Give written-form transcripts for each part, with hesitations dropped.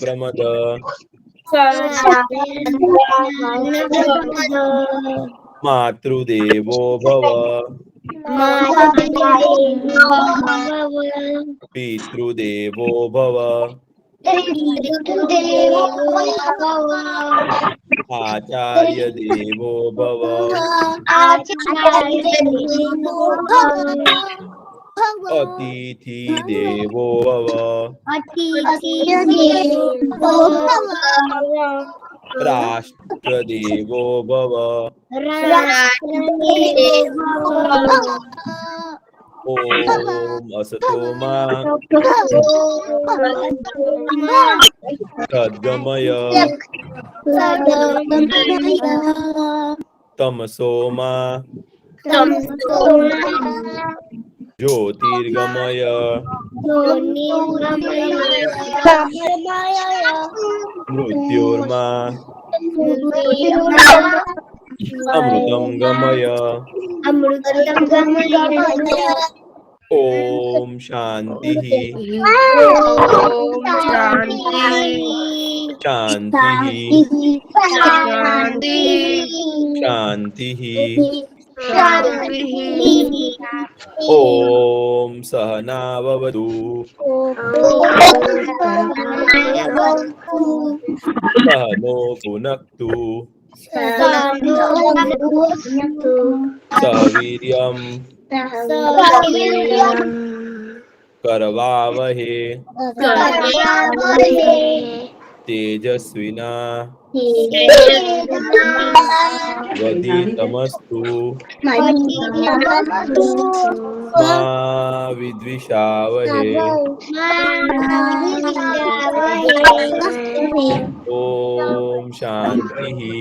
प्रमद मातृदेवो भव पितृदेवो भव आचार्य देवो भव अतिथि देवो भव राष्ट्रदेवो भव ओम असतो मा सद्गमय तमसो मा ज्योतिर्गमय मृत्युर्मा अमृतं गमय ओम शांति शांति शांति ओम सहना भवतु सहनो भुनक्तु सवीर्यं करवावहे तेजस्विना वधीतमस्तु मा विद्विषावहे ओम शांति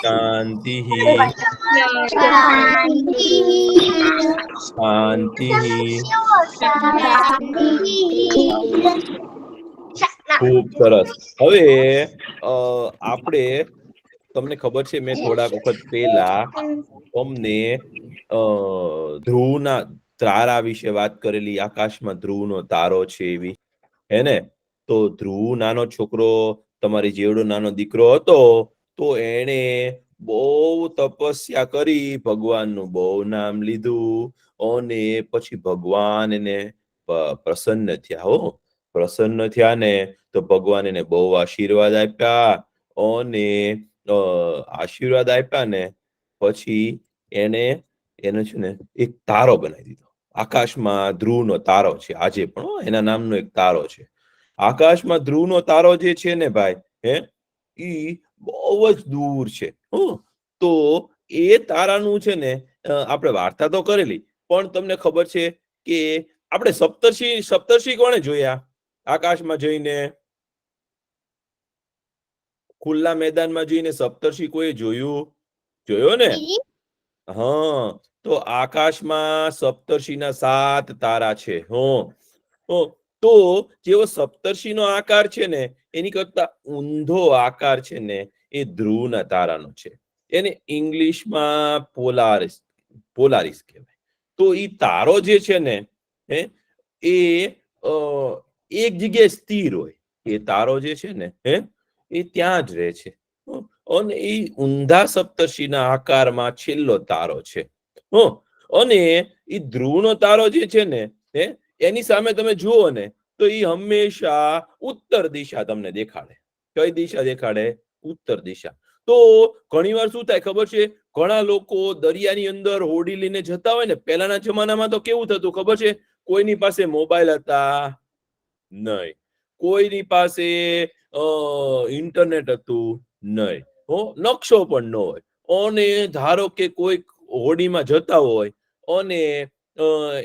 शांति शांति खूब सरस। હવે આપણે તમને ખબર છે મેં થોડાક વખત પહેલા તમને ધ્રુવના તારા વિશે વાત કરેલી, આકાશમાં ધ્રુવનો તારો છે એવી, હે ને? તો ધ્રુવ નાનો છોકરો તમારી જેવડો નાનો દીકરો હતો તો એણે બહુ તપસ્યા કરી, ભગવાનનું બહુ નામ લીધું અને પછી ભગવાન એને પ્રસન્ન થયા. હો, પ્રસન્ન થયા ને તો ભગવાન એને બહુ આશીર્વાદ આપ્યા અને આશીર્વાદ આપ્યા ને પછી એને છે ને એક તારો બનાવી દીધો. આકાશમાં ધ્રુવનો તારો છે આજે પણ, એના નામનો એક તારો છે. આકાશમાં ધ્રુવનો તારો જે છે ને ભાઈ, ઈ બહુ જ દૂર છે. તો એ તારાનું છે ને આપણે વાર્તા તો કરેલી, પણ તમને ખબર છે કે આપણે સપ્તર્ષિ કોણે જોયા આકાશમાં જઈને? ખુલ્લા મેદાનમાં જઈને સપ્તર્ષિ કોઈ જોયો ને? હા, તો આકાશમાં સપ્તર્ષિના 7 તારા છે. તો જેવો સપ્તર્ષિનો આકાર છે ને એની કરતા ઊંધો આકાર છે ને એ ધ્રુવના તારાનો છે. એને ઇંગ્લિશમાં પોલારિસ કહેવાય. તો ઈ તારો જે છે ને એ એક જગ્યાએ સ્થિર હોય. એ તારો જે છે ને એ ત્યાં જ રહે છે અને એ ઊંધા સપ્તર્ષિના આકારમાં છેલ્લો તારો છે. અને એ ધ્રુવનો તારો જે છે ને એની સામે તમે જુઓ ને તો એ હંમેશા ઉત્તર દિશા તમને દેખાડે. કઈ દિશા દેખાડે? ઉત્તર દિશા. તો ઘણી વાર શું થાય ખબર છે? ઘણા લોકો દરિયાની અંદર હોડી લઈને જતા હોય ને, પહેલાના જમાનામાં તો કેવું થતું ખબર છે? કોઈની પાસે મોબાઈલ હતા નહીં, કોઈની પાસે ઇન્ટરનેટ હતું નહીં, નકશો પણ ન હોય. અને ધારો કે કોઈ હોડીમાં જતા હોય અને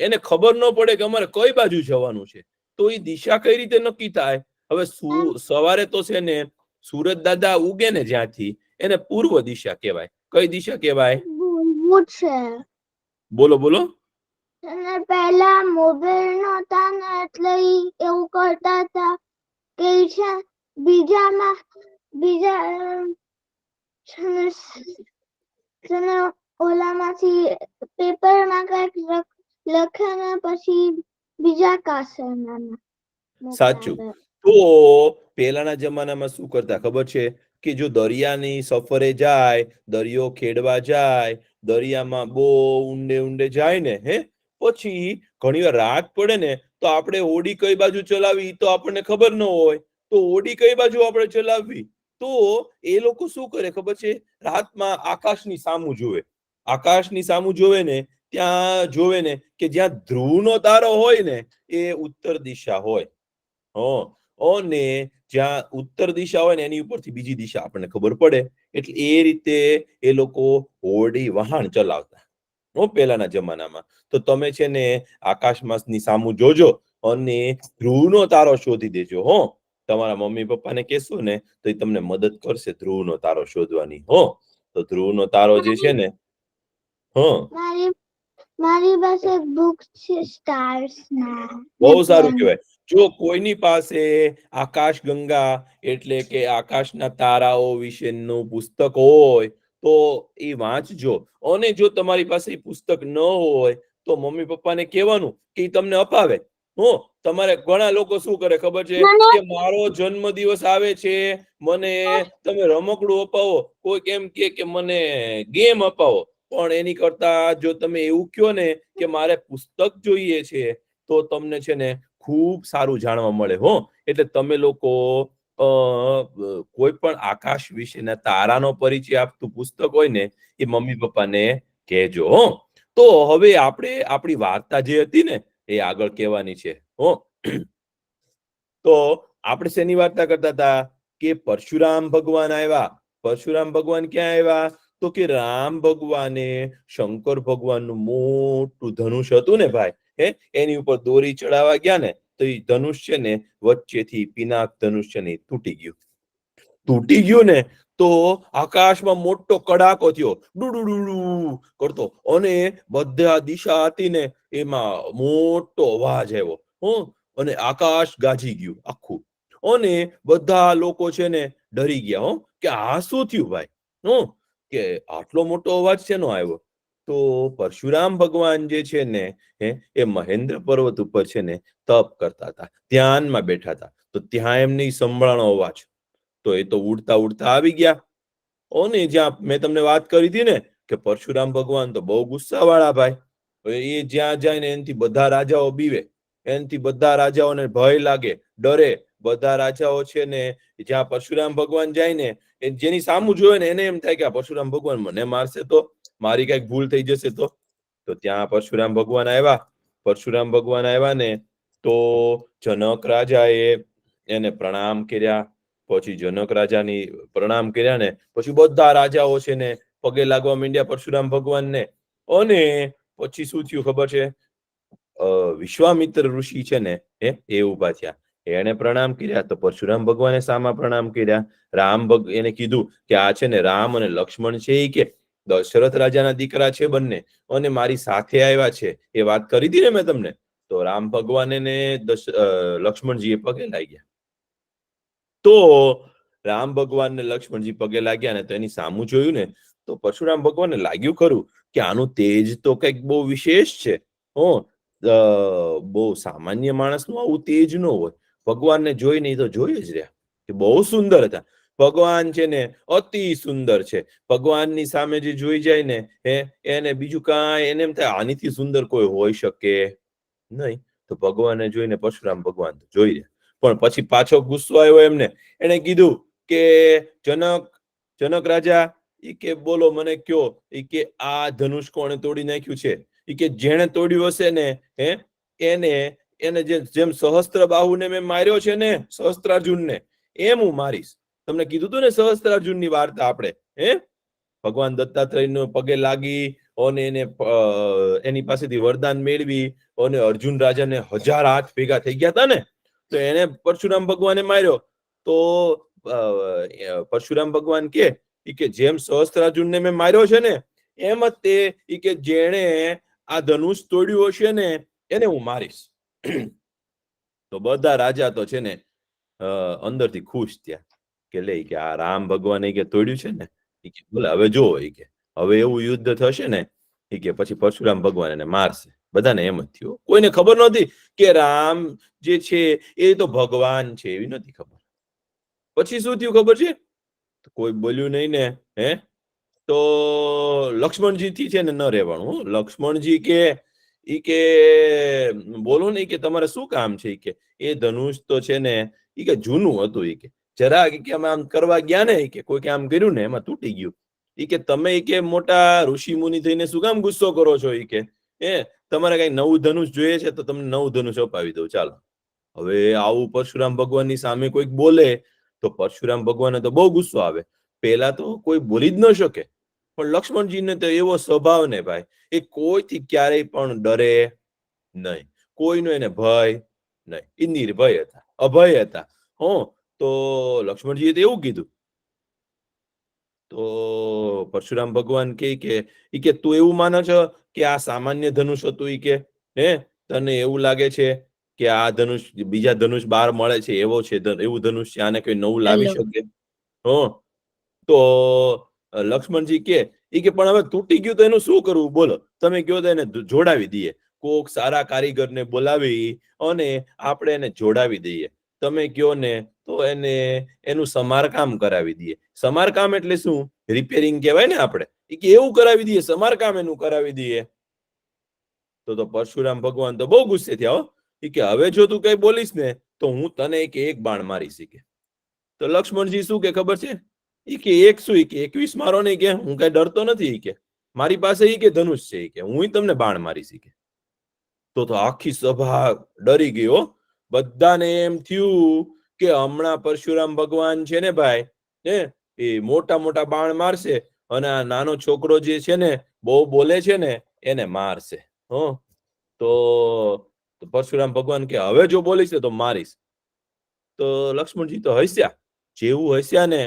એને ખબર ન પડે કે અમારે કઈ બાજુ જવાનું છે, તો એ દિશા કઈ રીતે નક્કી થાય? હવે સવારે તો છે ને સૂરજ દાદા ઉગે ને જ્યાંથી, એને પૂર્વ દિશા કહેવાય. કઈ દિશા કહેવાય? બોલો બોલો. પહેલા મોબાઈલ નહોતા ને એટલે એવું કરતા હતા કે બીજા ઓલામાંથી પેપરમાં કઈક લખે ને પછી બીજા કાસરનામાં સાચું. મોકલાવે. તો પહેલાના જમાનામાં શું કરતા ખબર છે કે જો દરિયાની સફરે જાય, દરિયો ખેડવા જાય, દરિયામાં બહુ ઊંડે ઊંડે જાય ને પછી ઘણીવાર રાત પડે ને તો આપણે હોડી કઈ બાજુ ચલાવી તો આપણને ખબર ન હોય, તો હોડી કઈ બાજુ આપણે ચલાવવી, તો એ લોકો શું કરે ખબર છે, રાતમાં આકાશની સામું જોવે, આકાશની સામું જોવે ને ત્યાં જોવે ને કે જ્યાં ધ્રુવનો તારો હોય ને એ ઉત્તર દિશા હોય. અને જ્યાં ઉત્તર દિશા હોય ને એની ઉપરથી બીજી દિશા આપણને ખબર પડે, એટલે એ રીતે એ લોકો હોડી વહાણ ચલાવતા પહેલાના જમાનામાં. તો તમે છે ને આકાશમાં સામું જોજો અને ધ્રુવનો તારો શોધી દેજો. તમારા મમ્મી પપ્પાને કહેશો ને તો એ તમને મદદ કરશે ધ્રુવનો તારો શોધવાની. તો ધ્રુવનો તારો જે છે ને મારી પાસે બુક છે સ્ટાર્સ ના. બહુ સારું કહેવાય. જો કોઈની પાસે આકાશ ગંગા એટલે કે આકાશના તારાઓ વિશેનું પુસ્તક હોય તો એ વાંચજો, અને જો તમારી પાસે એ પુસ્તક ન હોય તો મમ્મી પપ્પાને કહેવાનું કે એ તમને અપાવે. તમારે ઘણા લોકો શું કરે ખબર છે કે મારો જન્મદિવસ આવે છે, મને તમે રમકડું અપાવો, કોઈ કેમ કે મને ગેમ અપાવો, પણ એની કરતા જો તમે એવું કહો ને કે મારે પુસ્તક જોઈએ છે તો તમને છે ને ખૂબ સારું જાણવા મળે. એટલે તમે લોકો કોઈ પણ આકાશ વિશેના તારાનો પરિચય આપતું પુસ્તક હોય ને એ મમ્મી પપ્પાને કહેજો. તો હવે આપણે આપણી વાર્તા જે હતી ને એ આગળ કહેવાની છે. તો આપણે શેની વાર્તા કરતા હતા કે પરશુરામ ભગવાન આવ્યા. પરશુરામ ભગવાન ક્યાં આવ્યા તો કે રામ ભગવાને શંકર ભગવાનનું મોટું ધનુષ હતું ને ભાઈ, એની ઉપર દોરી ચડાવવા ગયા ને તો એ ધનુષ છે ને વચ્ચેથી પિનાક ધનુષ છે ને તૂટી ગયું ને તો આકાશમાં મોટો કડાકો થયો, ડુડુડુડુ કરતો, અને બધા દિશા હતી ને એમાં મોટો અવાજ આવ્યો, અને આકાશ ગાજી ગયું આખું, અને બધા લોકો છે ને ડરી ગયા કે આ શું થયું ભાઈ, કે આટલો મોટો અવાજ શેનો આવ્યો. તો પરશુરામ ભગવાન જે છે ને એ મહેન્દ્ર પર્વત ઉપર છે ને તપ કરતા હતા, ધ્યાનમાં બેઠા હતા, તો ત્યાં એમને સંભળાણો અવાજ, તો એ તો ઉડતા ઉડતા આવી ગયા. અને જ્યાં મેં તમને વાત કરી હતી ને કે પરશુરામ ભગવાન તો બહુ ગુસ્સા વાળા ભાઈ, એ જ્યાં જાય ને એનાથી બધા રાજાઓ બીવે, એનાથી બધા રાજાઓને ભય લાગે, ડરે. બધા રાજાઓ છે ને જ્યાં પરશુરામ ભગવાન જાય ને જેની સામું જોવે ને એને એમ થાય કે આ પરશુરામ ભગવાન મને મારશે તો, મારી કઈક ભૂલ થઈ જશે તો ત્યાં પરશુરામ ભગવાન આવ્યા. પરશુરામ ભગવાન આવ્યા ને તો જનક રાજાએ એને પ્રણામ કર્યા. પછી જનક રાજાની પ્રણામ કર્યા ને પછી બધા રાજાઓ છે ને પગે લાગવા માંડ્યા પરશુરામ ભગવાનને. અને પછી શું થયું ખબર છે, વિશ્વામિત્ર ઋષિ છે ને એ ઉભા થયા, એને પ્રણામ કર્યા તો પરશુરામ ભગવાને સામા પ્રણામ કર્યા. એને કીધું કે આ છે ને રામ અને લક્ષ્મણ છે, એ કે દશરથ રાજાના દીકરા છે બંને, અને મારી સાથે આવ્યા છે, એ વાત કરી હતી ને મેં તમને. તો રામ ભગવાન ને લક્ષ્મણજી એ પગે લાગ્યા. તો રામ ભગવાન ને લક્ષ્મણજી પગે લાગ્યા ને તો એની સામું જોયું ને તો પરશુરામ ભગવાનને લાગ્યું ખરું કે આનું તેજ તો કઈક બહુ વિશેષ છે. બહુ સામાન્ય માણસનું આવું તેજ ન હોય. ભગવાનને જોઈને તો જોઈ જ રહ્યા કે બહુ સુંદર હતા. ભગવાન છે ને અતિ સુંદર છે. ભગવાનની સામે જે જોઈ જાય ને એને બીજું કાંઈ એને એમ થાય આનીથી સુંદર કોઈ હોઈ શકે નહીં. તો ભગવાનને જોઈને પરશુરામ ભગવાન જોઈ રહ્યા, પણ પછી પાછો ગુસ્સો આવ્યો એમને. એને કીધું કે જનક રાજા, ઈ કે બોલો મને કયો, ઈ કે આ ધનુષ કોણે તોડી નાખ્યું છે. ઈ કે જેણે તોડ્યું હશે ને એને જેમ સહસ્ત્ર બાહુને મેં માર્યો છે ને, સહસ્ત્રાર્જુનને, એમ હું મારીશ. તમને કીધું તું ને સહસ્ત્રાર્જુનની વાર્તા આપણે. ભગવાન દત્તાત્રેયનો પગે લાગી અને એની પાસેથી વરદાન મેળવી અને અર્જુન રાજાને 1000 હાથ ભેગા થઈ ગયા હતા ને, તો એને પરશુરામ ભગવાને માર્યો. તો પરશુરામ ભગવાન કે જેમ સહસ્ત્રાર્જુનને મેં માર્યો છે ને એમ જ તે કે જેણે આ ધનુષ તોડ્યું હશે ને એને હું મારીશ. તો બધા રાજા તો છે ને અંદરથી ખુશ થયા કે લે કે આ રામ ભગવાને કે તોડ્યું છે ને, બોલે હવે જો કે હવે એવું યુદ્ધ થશે ને કે પછી પરશુરામ ભગવાન એને મારશે. બધાને એમ જ થયું. કોઈને ખબર નહોતી કે રામ જે છે એ તો ભગવાન છે, એવી નથી ખબર. પછી શું થયું ખબર છે? કોઈ બોલ્યું નહીં ને. હે તો લક્ષ્મણજી થી છે ને ન રહેવાનું. લક્ષ્મણજી કે બોલો ને કે તમારે શું કામ છે કે એ ધનુષ તો છે ને કે જૂનું હતું. કે જરા કે આમ કરવા ગયા ને કે કોઈ આમ કર્યું ને એમાં તૂટી ગયું. કે તમે કે મોટા ઋષિ મુનિ થઈને શું કામ ગુસ્સો કરો છો? કે તમારે કઈ નવું ધનુષ જોઈએ છે તો તમને નવું ધનુષ અપાવી દઉં, ચાલો. હવે આવું પરશુરામ ભગવાનની સામે કોઈક બોલે તો પરશુરામ ભગવાનને તો બહુ ગુસ્સો આવે. પેલા તો કોઈ બોલી જ ન શકે, પણ લક્ષ્મણજીને તો એવો સ્વભાવ ને ભાઈ, એ કોઈથી ક્યારેય પણ ડરે નહીં, કોઈનો એને ભય નહીં, એ નિર્ભય હતા, અભય હતા. તો લક્ષ્મણજીએ તો એવું કીધું. તો પરશુરામ ભગવાન કે તું એવું માનો છો કે આ સામાન્ય ધનુષ હતું? કે તને એવું લાગે છે કે આ ધનુષ બીજા ધનુષ બહાર મળે છે એવો છે, એવું ધનુષ છે, આને કોઈ નવું લાવી શકે? તો લક્ષ્મણજી કે પણ હવે તૂટી ગયું તો એનું શું કરવું બોલો? તમે કહો તો એને જોડાવી દઈએ, કોક સારા કારીગરને બોલાવી અને આપણે એને જોડાવી દઈએ. તમે કહો ને તો એનું સમારકામ કરાવી દઈએ. સમારકામ એટલે શું? રિપેરિંગ કહેવાય ને આપણે. કે એવું કરાવી દઈએ, સમારકામ એનું કરાવી દઈએ. તો પરશુરામ ભગવાન તો બહુ ગુસ્સે થયા. કે હવે જો તું કઈ બોલીશ ને તો હું તને એક બાણ મારીશ. કે તો લક્ષ્મણજી શું કે ખબર છે? કે એક શું કે 21 મારો નહીં, કે હું કઈ ડરતો નથી, કે મારી પાસે કે ધનુષ છે, કે હું તમને બાણ મારીશ. કે તો આખી સભા ડરી ગઈ. બધાને એમ થયું કે હમણાં પરશુરામ ભગવાન છે ને ભાઈ, એ મોટા મોટા બાણ મારશે અને આ નાનો છોકરો જે છે ને બહુ બોલે છે ને એને મારશે. તો પરશુરામ ભગવાન કે હવે જો બોલીશ તો મારીશ. તો લક્ષ્મણજી તો હસ્યા. જેવું હસ્યા ને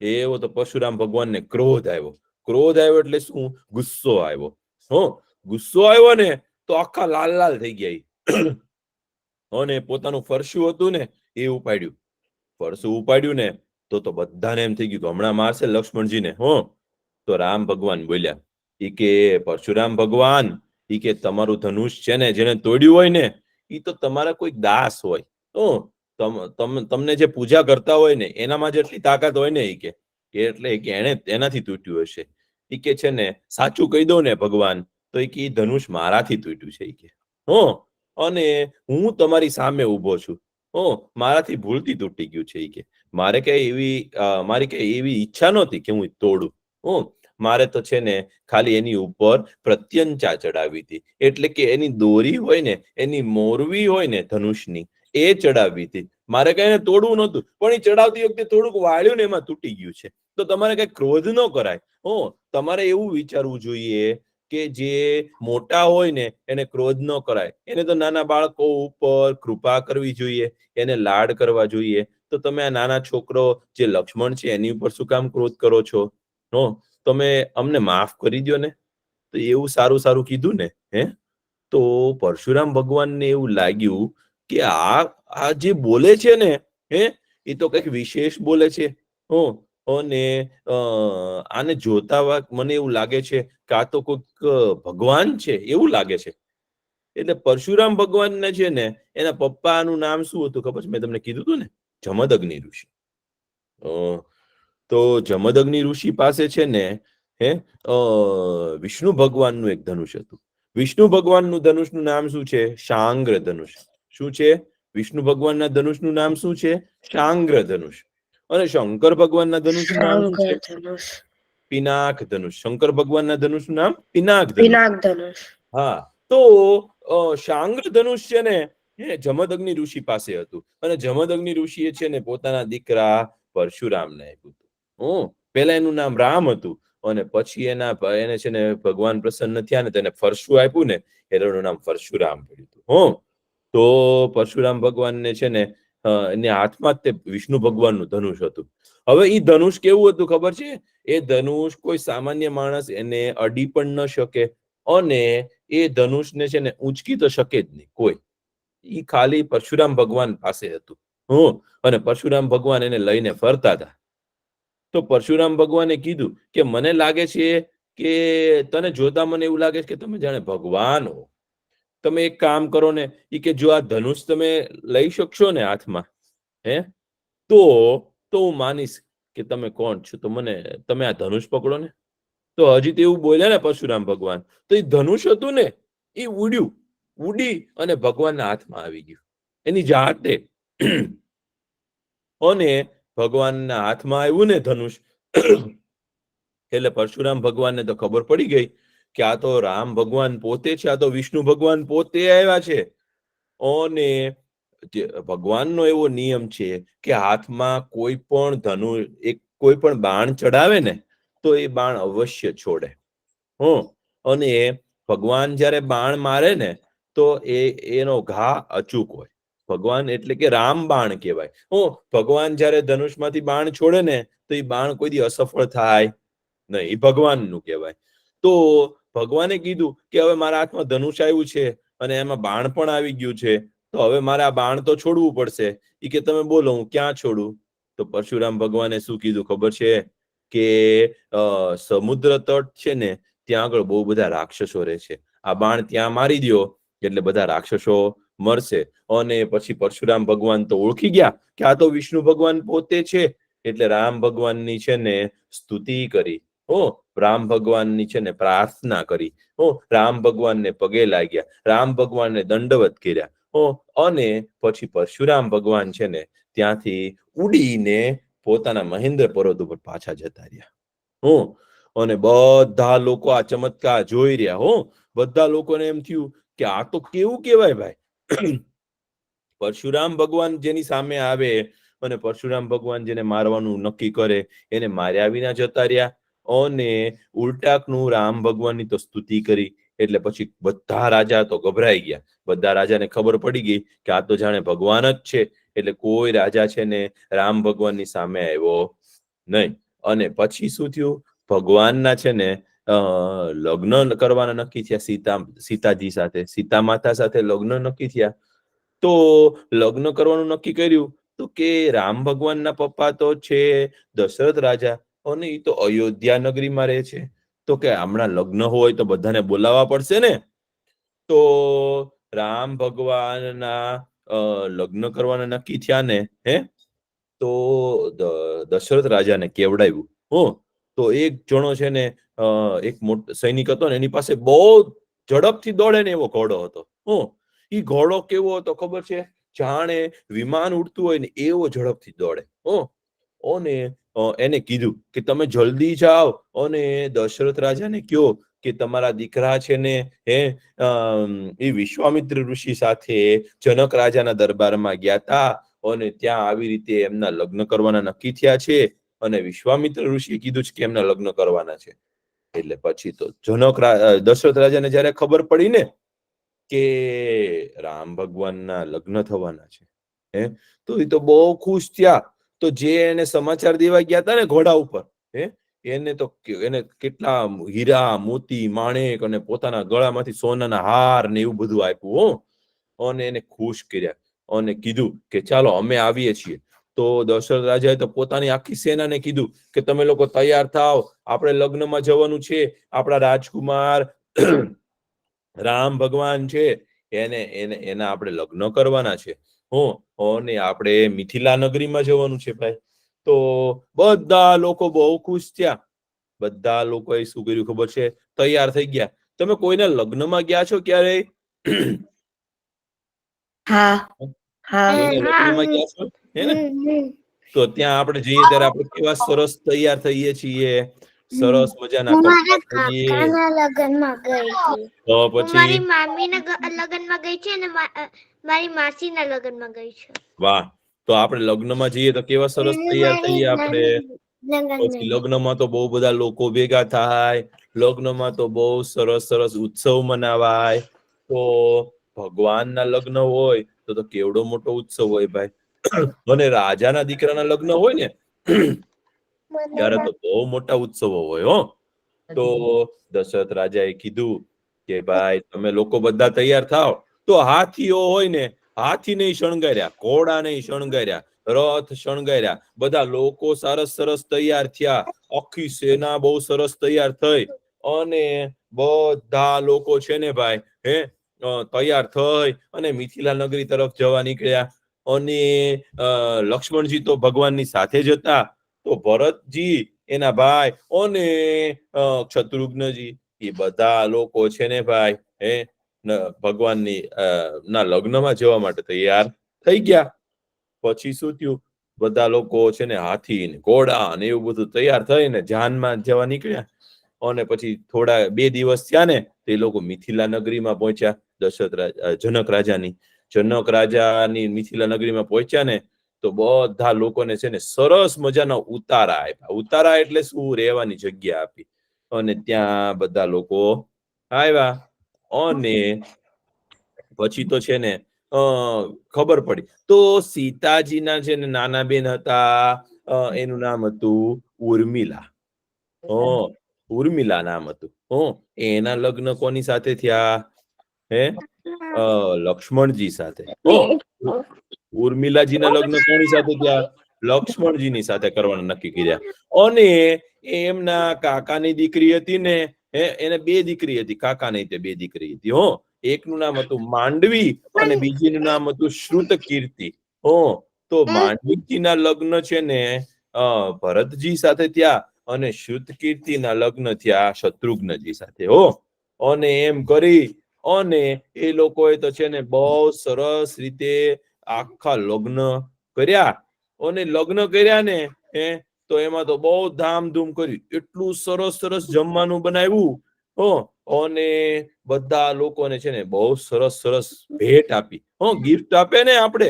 એવો તો પરશુરામ ભગવાનને ક્રોધ આવ્યો. ક્રોધ આવ્યો એટલે શું? ગુસ્સો આવ્યો. ગુસ્સો આવ્યો ને તો આખા લાલ લાલ થઈ ગયા. અને પોતાનું ફરસું હતું ને એ ઉપાડ્યું. ફરસું ઉપાડ્યું ને તો બધાને એમ થઈ ગયું હમણાં મારશે લક્ષ્મણજીને. તો રામ ભગવાન બોલ્યા કે પરશુરામ ભગવાન, કે તમારું ધનુષ છે ને જેને તોડ્યું હોય ને એ તો તમારા કોઈ દાસ હોય. તમને જે પૂજા કરતા હોય ને એનામાં જેટલી તાકાત હોય ને કે એટલે કે એને એનાથી તૂટ્યું હશે. કે છે ને સાચું કહી દઉં ને ભગવાન, તો એ ધનુષ મારાથી તૂટ્યું છે. કે અને હું તમારી સામે ઉભો છું. મારાથી ભૂલથી તૂટી ગયું છે. કે મારી કઈ એવી ઈચ્છા નહોતી કે હું તોડું. મારે તો છે ને ખાલી એની ઉપર પ્રત્યંચા ચડાવી હતી, એટલે કે એની દોરી હોય ને, એની મોરવી હોય ને ધનુષની, એ ચડાવી હતી. મારે કઈ તોડવું નહોતું, પણ એ ચડાવતી વખતે થોડુંક વાળ્યું ને એમાં તૂટી ગયું છે. તો તમારે કઈ ક્રોધ ન કરાય. તમારે એવું વિચારવું જોઈએ કે જે મોટા હોય ને એને ક્રોધ ન કરાય. એને તો નાના બાળકો ઉપર કૃપા કરવી જોઈએ, એને લાડ કરવા જોઈએ. તો તમે આ નાના છોકરો જે લક્ષ્મણ છે એની ઉપર શું કામ ક્રોધ કરો છો? તમે અમને માફ કરી દો ને. તો એવું સારું સારું કીધું ને. તો પરશુરામ ભગવાનને એવું લાગ્યું કે આ જે બોલે છે ને એ તો કઈક વિશેષ બોલે છે. અને આને જોતા મને એવું લાગે છે કે આ તો કોઈક ભગવાન છે એવું લાગે છે. એટલે પરશુરામ ભગવાનને છે ને એના પપ્પાનું નામ શું હતું ખબર છે? મેં તમને કીધું હતું ને, જમદગ્નિ ઋષિ. તો જમદગ્નિ ઋષિ પાસે છે ને વિષ્ણુ ભગવાનનું એક ધનુષ હતું. વિષ્ણુ ભગવાનનું ધનુષનું નામ શું છે? શાંગ્ર ધનુષ. શું છે? વિષ્ણુ ભગવાનના ધનુષનું નામ શું છે? શાંગ્ર ધનુષ. અને શંકર ભગવાનના ધનુષનું નામ શું છે? પિનાક ધનુષ. શંકર ભગવાનના ધનુષનું નામ પિનાક ધનુષ. હા, તો શાંગ્ર ધનુષ છે ને જમદગ્નિ ઋષિ પાસે હતું. અને જમદગ્નિ ઋષિએ છે ને પોતાના દીકરા પરશુરામને આપ્યું. પેલા એનું નામ રામ હતું અને પછી એને છે ને ભગવાન પ્રસન્ન થયા ને તેને ફરસું આપ્યું ને એનું નામ પરશુરામ પડ્યું. તો પરશુરામ ભગવાનને છે ને એના હાથમાં જ તે વિષ્ણુ ભગવાનનું ધનુષ હતું. હવે એ ધનુષ કેવું હતું ખબર છે? એ ધનુષ કોઈ સામાન્ય માણસ એને અડી પણ ન શકે અને એ ધનુષને છે ને ઊંચકી તો શકે જ નહીં કોઈ. એ ખાલી પરશુરામ ભગવાન પાસે હતું. અને પરશુરામ ભગવાન એને લઈને ફરતા હતા. તો પરશુરામ ભગવાને કીધું કે મને લાગે છે કે તને જોતા મને એવું લાગે છે કે તમે જાણે ભગવાન હો. તમે એક કામ કરો ને, ઈ કે જો આ ધનુષ તમે લઈ શકશો ને હાથમાં, તો હું માનીશ કે તમે કોણ છો. તો તમે આ ધનુષ પકડો ને. તો હજી તો એવું બોલ્યા ને પરશુરામ ભગવાન, તો એ ધનુષ હતું ને એ ઉડી અને ભગવાનના હાથમાં આવી ગયું એની જાતે. અને ભગવાનના હાથમાં આવ્યું ને ધનુષ, એટલે પરશુરામ ભગવાનને તો ખબર પડી ગઈ કે આ તો રામ ભગવાન પોતે છે, આ તો વિષ્ણુ ભગવાન પોતે આવ્યા છે. અને ભગવાનનો એવો નિયમ છે કે હાથમાં કોઈ પણ બાણ ચડાવે ને તો એ બાણ અવશ્ય છોડે. અને ભગવાન જયારે બાણ મારે ને તો એનો ઘા અચૂક હોય. ભગવાન એટલે કે રામ બાણ કહેવાય. ભગવાન જયારે ધનુષમાંથી બાણ છોડે ને તો એ બાણ કોઈ દી અસફળ થાય નહીં, એ ભગવાનનું કહેવાય. તો ભગવાને કીધું કે હવે મારા હાથમાં ધનુષ આવ્યું છે અને એમાં બાણ પણ આવી ગયું છે, તો હવે મારે આ બાણ તો છોડવું પડશે. એ કે તમે બોલો હું ક્યાં છોડું? તો પરશુરામ ભગવાને શું કીધું ખબર છે? કે સમુદ્ર તટ છે ને ત્યાં આગળ બહુ બધા રાક્ષસો રહે છે, આ બાણ ત્યાં મારી દો એટલે બધા રાક્ષસો મરશે. અને પછી પરશુરામ ભગવાન તો ઓળખી ગયા કે આ તો વિષ્ણુ ભગવાન પોતે છે, એટલે રામ ભગવાનની છે ને સ્તુતિ કરી, રામ ભગવાનની છે ને પ્રાર્થના કરી, રામ ભગવાનને પગે લાગ્યા, રામ ભગવાનને દંડવત કર્યા. અને પછી પરશુરામ ભગવાન છે ને ત્યાંથી ઉડીને પોતાના મહેન્દ્ર પર્વત ઉપર પાછા જતા રહ્યા. અને બધા લોકો આ ચમત્કાર જોઈ રહ્યા. બધા લોકોને એમ થયું કે આ તો કેવું કેવાય ભાઈ, પરશુરામ ભગવાન જેની સામે આવે અને પરશુરામ ભગવાન જેને મારવાનું નક્કી કરે એને માર્યા વિના જતા રહ્યા. અને ઉલટાકનું રામ ભગવાનની તો સ્તુતિ કરી. એટલે પછી બધા રાજા તો ગભરાઈ ગયા. બધા રાજાને ખબર પડી ગઈ કે આ તો જાણે ભગવાન જ છે. એટલે કોઈ રાજા છે ને રામ ભગવાનની સામે આવ્યો નહીં. અને પછી શું થયું? ભગવાનના છે ને લગ્ન કરવાના નક્કી થયા સીતાજી સાથે, સીતા માતા સાથે લગ્ન નક્કી થયા. તો લગ્ન કરવાનું નક્કી કર્યું તો કે રામ ભગવાનના પપ્પા તો છે દશરથ રાજા, અને એ તો અયોધ્યા નગરીમાં રહે છે. તો કે હમણાં લગ્ન હોય તો બધાને બોલાવવા પડશે ને. તો રામ ભગવાનના લગ્ન કરવાના નક્કી થયા ને, તો દશરથ રાજાને કેવડાવ્યું. તો એક જણો છે ને એક મોટો સૈનિક હતો ને એની પાસે બહુ ઝડપથી દોડે ને એવો ઘોડો હતો. ઈ ઘોડો કેવો હતો ખબર છે? જાણે વિમાન ઉડતું હોય ને એવો ઝડપથી દોડે. અને એને કીધું કે તમે જલ્દી જાઓ અને દશરથ રાજાને કયો કે તમારા દીકરા છે ને એ વિશ્વામિત્ર ઋષિ સાથે જનક રાજાના દરબારમાં ગયા હતા અને ત્યાં આવી રીતે એમના લગ્ન કરવાના નક્કી થયા છે. અને વિશ્વામિત્ર ઋષિએ કીધું છે કે એમના લગ્ન કરવાના છે. એટલે પછી તો દશરથ રાજાને જયારે ખબર પડી ને કે રામ ભગવાનના લગ્ન થવાના છે, તો એ તો બહુ ખુશ થયા. તો જે એને સમાચાર દેવા ગયા હતા ને ઘોડા ઉપર, એને કેટલા હીરા મોતી માણેક અને પોતાના ગળામાંથી સોનાના હાર ને એવું બધું આપ્યું. અને એને ખુશ કર્યા અને કીધું કે ચાલો અમે આવીએ છીએ. તો દશરથ રાજાએ તો પોતાની આખી સેનાને કીધું કે તમે લોકો તૈયાર થાવ, આપણે લગ્નમાં જવાનું છે. આપણા રાજકુમાર રામ ભગવાન છે એના આપણે લગ્ન કરવાના છે. અને આપણે મિથિલા નગરીમાં જવાનું છે ભાઈ. તો બધા લોકો બહુ ખુશ થયા. બધા લોકોએ શું કર્યું ખબર છે? તૈયાર થઈ ગયા. તમે કોઈના લગ્નમાં ગયા છો ક્યારે? લગ્નમાં ગયા છો હે ને? તો ત્યાં આપણે જઈએ ત્યારે આપણે કેવા સરસ તૈયાર થઈએ છીએ, સરસ મજાના કપડાં પહેરીએ. લગ્નમાં ગઈ તો પછી મારી મામીના લગ્નમાં ગઈ છે અને મારી માસીના લગ્નમાં ગઈ છે. વાહ! તો આપણે લગ્નમાં જઈએ તો કેવા સરસ તૈયાર થઈએ આપણે. પછી લગ્નમાં તો બહુ બધા લોકો ભેગા થાય. લગ્નમાં તો બહુ સરસ સરસ ઉત્સવ મનાવાય. તો ભગવાનના લગ્ન હોય તો કેવડો મોટો ઉત્સવ હોય ભાઈ. અને રાજાના દીકરાના લગ્ન હોય ને ત્યારે તો બહુ મોટા ઉત્સવો હોય. તો દશરથ રાજાએ કીધું કે ભાઈ તમે લોકો બધા તૈયાર થાવ. તો હાથીઓ હોય ને, હાથી નહીં શણગાર્યા, ઘોડા નહીં શણગાર્યા, રથ શણગાર્યા. બધા લોકો સરસ સરસ તૈયાર થયા. આખી સેના બહુ સરસ તૈયાર થઈ અને બધા લોકો છે ને ભાઈ તૈયાર થઈ અને મિથિલા નગરી તરફ જવા નીકળ્યા. અને લક્ષ્મણજી તો ભગવાનની સાથે જ હતા. તો ભરતજી, એના ભાઈ અને શત્રુઘ્નજી, એ બધા લોકો છે ને ભાઈ ભગવાનની ના લગ્નમાં જવા માટે તૈયાર થઈ ગયા. પછી શું થયું? બધા લોકો છે ને હાથી ને ઘોડા ને એવું બધું તૈયાર થઈને જાનમાં જવા નીકળ્યા. અને પછી થોડા 2 દિવસ થયા ને તે લોકો મિથિલા નગરીમાં પહોંચ્યા. જનક રાજાની મિથિલા નગરીમાં પહોંચ્યા ને તો બધા લોકોને છે ને સરસ મજાના ઉતારા આપ્યા. ઉતારા એટલે શું? રહેવાની જગ્યા આપી. અને ત્યાં બધા લોકો આવ્યા. અને પછી તો છે ને ખબર પડી તો સીતાજીના છે ને નાના બેન હતા. એનું નામ હતું ઉર્મિલા. ઉર્મિલા નામ હતું. એના લગ્ન કોની સાથે થયા? લક્ષ્મણજી સાથે. ઉર્મિલાજીના લગ્ન કોની સાથે થયા? લક્ષ્મણજીની સાથે કરવાના નક્કી કર્યા. અને એમના કાકાની દીકરી હતી ને, એને 2 દીકરી હતી. કાકાની તે 2 દીકરી હતી. એકનું નામ હતું માંડવી અને બીજીનું નામ હતું શ્રુતકીર્તિ. તો માંડવીજીના લગ્ન છે ને ભરતજી સાથે થયા અને શ્રુતકીર્તિના લગ્ન થયા શત્રુઘ્નજી સાથે. અને એમ કરી અને એ લોકોએ તો છે ને બહુ સરસ રીતે આખા લગ્ન કર્યા. અને લગ્ન કર્યા ને તો એમાં તો બહુ ધામધૂમ કરી. એટલું સરસ જમવાનું બનાવ્યું. અને બધા લોકોને છે ને બહુ સરસ ભેટ આપી. ગિફ્ટ આપે ને આપણે.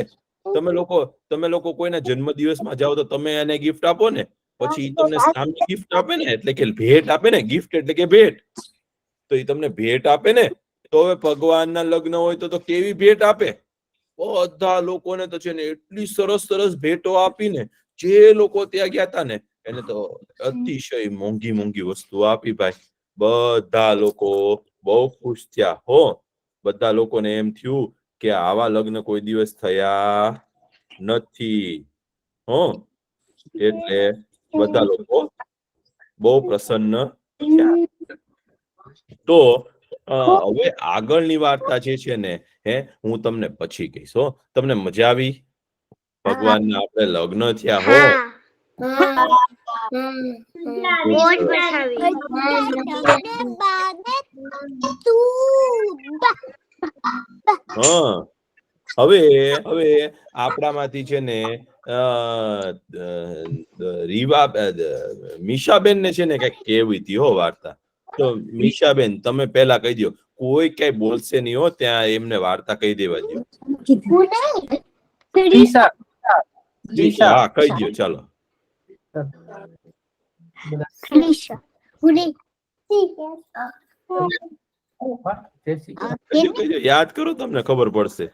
તમે લોકો કોઈના જન્મદિવસમાં જાઓ તો તમે એને ગિફ્ટ આપો ને, પછી તમને સામે ગિફ્ટ આપે ને, એટલે કે ભેટ આપે ને. ગિફ્ટ એટલે કે ભેટ. તો એ તમને ભેટ આપે ને, તો હવે ભગવાનના લગ્ન હોય તો કેવી ભેટ આપે? બધા લોકોને તો છે ને એટલી સરસ ભેટો આપીને, જે લોકો ત્યાં ગયા હતા ને એને તો અતિશય મોંઘી વસ્તુ આપી ભાઈ. બધા લોકો બહુ ખુશ થયા. બધા લોકોને એમ થયું કે આવા લગ્ન કોઈ દિવસ થયા નથી. એટલે બધા લોકો બહુ પ્રસન્ન થયા. તો હવે આગળની વાર્તા જે છે ને હું તમને પછી કહીશ. તમને મજા આવી? ભગવાનના આપણે લગ્ન થયા. હવે આપણામાંથી છે ને મીશાબેન ને છે ને કઈક કેવી હતી વાર્તા. તો મીશાબેન, તમે પેલા કહી દો. કોઈ કઈ બોલશે નહીં. ત્યાં એમને વાર્તા કહી દેવા દો. હા, કહી દો. ચાલો. યાદ કરો, તમને ખબર પડશે.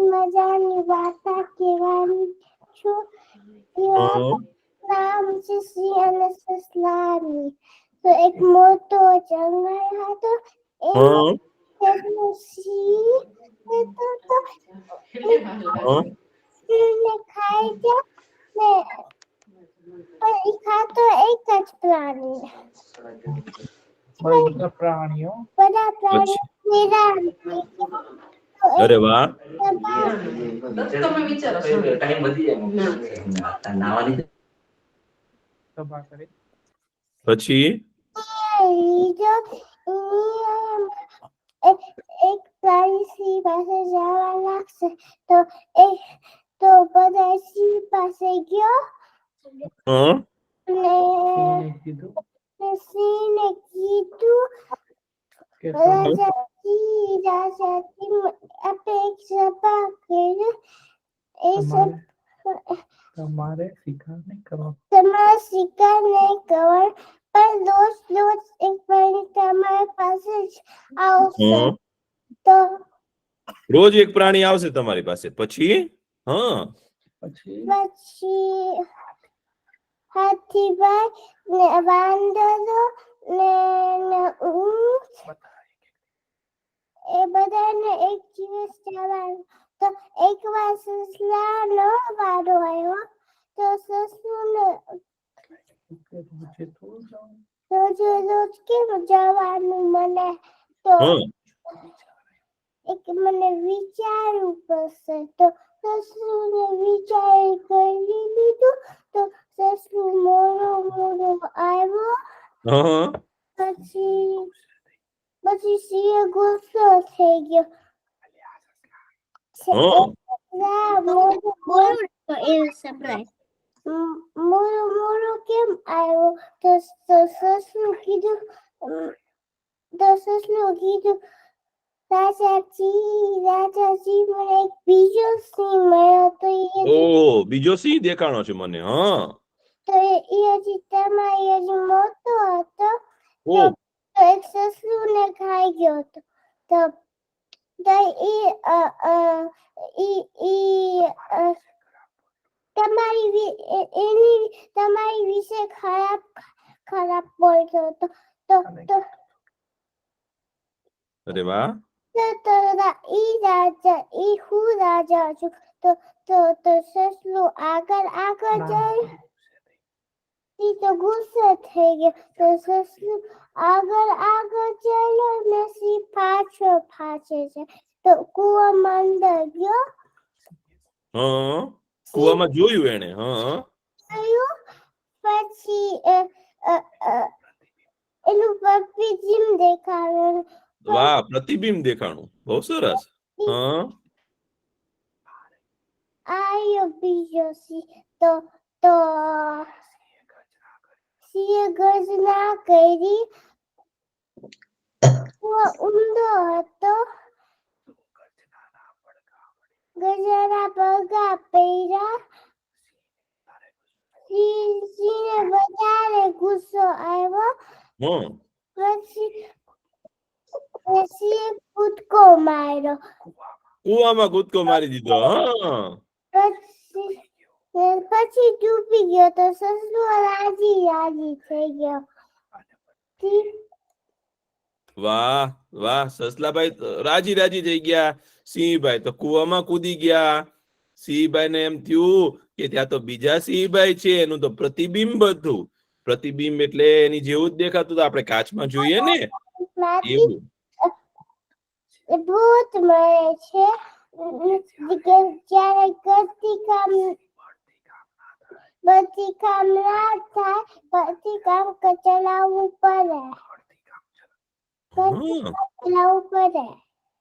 મજાની વાર્તા કહેવાની છું. નામ છે સિંહ અને સસલાની. તો એક મોટો જંગલ હતો. એમાં સિંહ ખાઈ ગયા ને, પણ એ ખાતો એક જ પ્રાણી. બધા પ્રાણીઓ અરે વાહ. તમે વિચારો ટાઈમ વધી જાય નાવાની પછી એક પ્રાણી સિંહ પાસે જવા લાગશે તો બધા સિંહ પાસે ગયો. સિંહને કીધું અપેક્ષા કરે તમારે શિકાર નહીં કરવો, પણ રોજ એક પ્રાણી તમારી પાસે જ આવશે. તો રોજ એક પ્રાણી આવશે તમારી પાસે. પછી હાથીભાઈ ને વાંદરો ને ઊંટ, એ બધાને એક દિવસ જવાનું. તો એકવાર સસલાનો વારો આવ્યો તો સસલુને રોજ રોજ કેમ જવાનું મને તો હા એક મને વિચારવું પડશે તો સસલુને વિચાર કરી લીધું તો સસલું મોડો મોડો આવ્યો હા પછી સિંહ ગુસ્સો થઈ ગયો હા મોડો મોડો કેમ આવ્યો તો સસલું કીધું રાજાજી મને એક બીજો સિંહ મળ્યો તો ઓ બીજો સિંહ દેખાણો છે મને હા એ હજી તમારી હજી મોટો હતો ઓ તો એક સસલુને ખાઈ ગયો હતો તો તમારી વિશે ખરાબ ખરાબ બોલતો હતો તો અરે વાહ હું રાજા છું તો સસલું આગળ જાય તો ગુસ્સે થઈ ગયો તો સસલું આગળ ચાલ્યો ને સિંહ પાછળ છે તો કૂવામાં અંદર ગયો હા કુવામાં જોયું એને હા પછી એનું પ્રતિબિંબ દેખાડ્યું વાહ પ્રતિબિંબ દેખાણું બહુ સરસ હા આયો બીજો સિંહ તો સિંહે ગર્જના કરી ઊંડો હતો ગજરાના પગા પહેર્યા સિંહને વધારે ગુસ્સો આવ્યો પછી સિંહે કૂદકો માર્યો કુવામાં કૂદકો મારી દીધો હા પછી ડૂબી ગયો તો સસલું રાજી થઈ ગયો વાહ વાહ સસલાભાઈ રાજી થઈ ગયા સિંહભાઈ તો કુવામાં કૂદી ગયા સિંહભાઈ ને એમ થયું કે ત્યાં તો બીજા સિંહભાઈ છે એનું તો પ્રતિબિંબ હતું પ્રતિબિંબ એટલે એની જેવું જ દેખાતું તો આપણે કાચમાં જોઈએ ને એવું ભૂત મળે છે જ્યારે બધી કામ ના થાય બધી કામ ચલાવવું પડે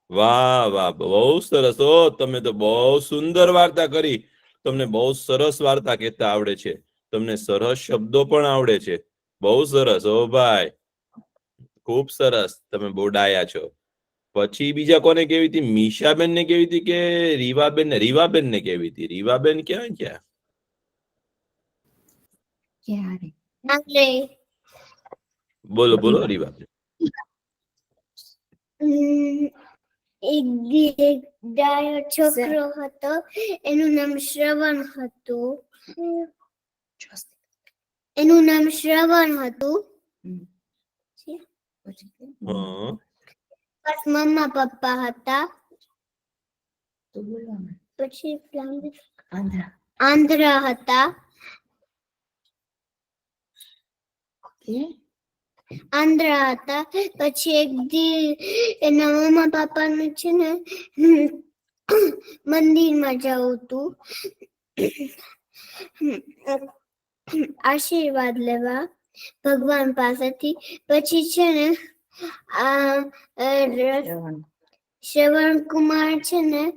વાહ વાહ બહુ સરસ ઓ તમે તો બહુ સુંદર વાર્તા કરી તમને બહુ સરસ વાર્તા કહેતા આવડે છે તમને સરસ શબ્દો પણ આવડે છે બહુ સરસ ઓ ભાઈ ખૂબ સરસ તમે બોડાયા છો પછી બીજા કોને કેવી હતી મીશાબેન ને કેવી હતી કે રીવાબેન ને કેવી હતી રીવાબેન ક્યાં બોલો રીવાબેન એક ડાયો છોકરો હતો એનું નામ શ્રવણ હતું મમ્મા પપ્પા હતા પછી આંધ્ર હતા પછી એક દી એના મમ્મા પપ્પાનું છે ને મંદિરમાં જવું હતું આશીર્વાદ લેવા ભગવાન પાસેથી પછી છે ને શ્રવણ કુમાર છે ને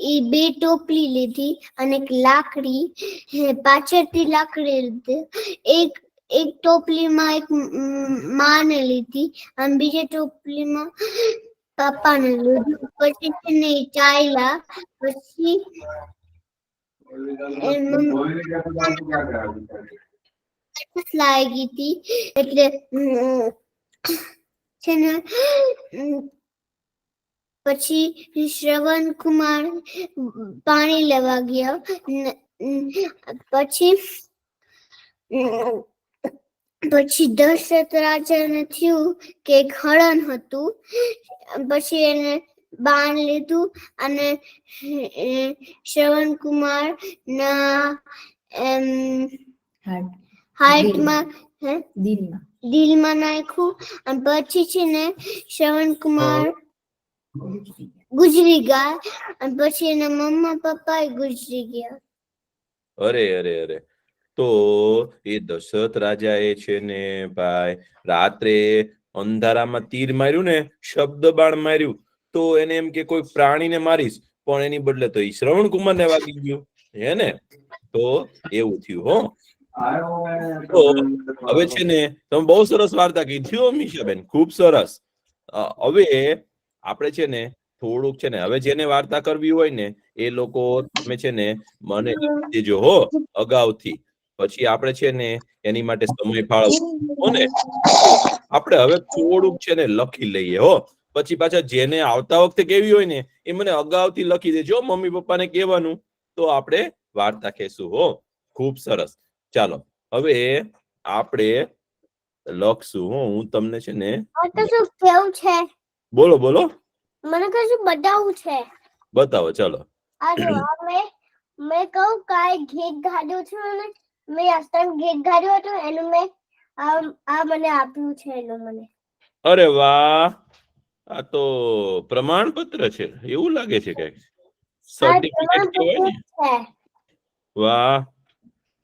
એ 2 ટોપલી લીધી અને એક લાકડી પાછળથી લાકડી લીધી એક ટોપલીમાં એક માને લીધી અને બીજી ટોપલીમાં પપ્પાને લીધું પછી છે ને ચાલ્યા પછી લાગી હતી એટલે છે ને પછી શ્રવણ કુમાર પાણી લેવા ગયા પછી દશરથ રાજાને થયું કે એક હરણ હતું પછી એને બાણ લીધું અને શ્રવણ કુમાર ના હાર્ટમાં દિલમાં નાખ્યું અને પછી છે ને શ્રવણ કુમાર ગુજરી ગયા અને પછી એના મમ્મા પપ્પા ગુજરી ગયા. અરે અરે અરે, તો એ દશરથ રાજા એ છે ને ભાઈ રાત્રે અંધારામાં તીર માર્યું ને, શબ્દ બાણ માર્યું, તો એને એમ કે કોઈ પ્રાણીને મારીશ, પણ એની બદલે તો ઈ શ્રવણ કુમાર ને વાગી ગયું, હે ને? તો એવું થયું. હો, તો હવે છે ને તમે બહુ સરસ વાર્તા કીધી હો મીશાબેન, ખૂબ સરસ. હવે આપણે છે ને થોડુંક છે ને, હવે જેને વાર્તા કરવી હોય ને એ લોકો તમે છે ને મને દેજો હો અગાઉથી, પછી આપણે છે ને એની માટે સમય ફાળવવો ને. આપણે હવે થોડુંક છે ને લખી લઈએ હો, પછી પાછા જેને આવતા વખતે કેવી હોય ને એ મને અગાઉથી લખી દેજો, મમ્મી પપ્પાને કહેવાનું, તો આપણે વાર્તા કહેશું. હો, ખૂબ સરસ. ચાલો હવે આપણે લખશું. હું તમને છે ને શું કેવું છે? બોલો બોલો. મને કશું બતાવવું છે. બતાવો. ચાલો. મેં કહું કાંઈ ગીત ગાયું છે અને મેં આસ્તન ગીત ગાયું હતું એનું મેં આ મને આપ્યું છે એનું મને. અરે વાહ, આ તો પ્રમાણપત્ર છે એવું લાગે છે, કઈક સર્ટિફિકેટ કહેવાય ને. વાહ,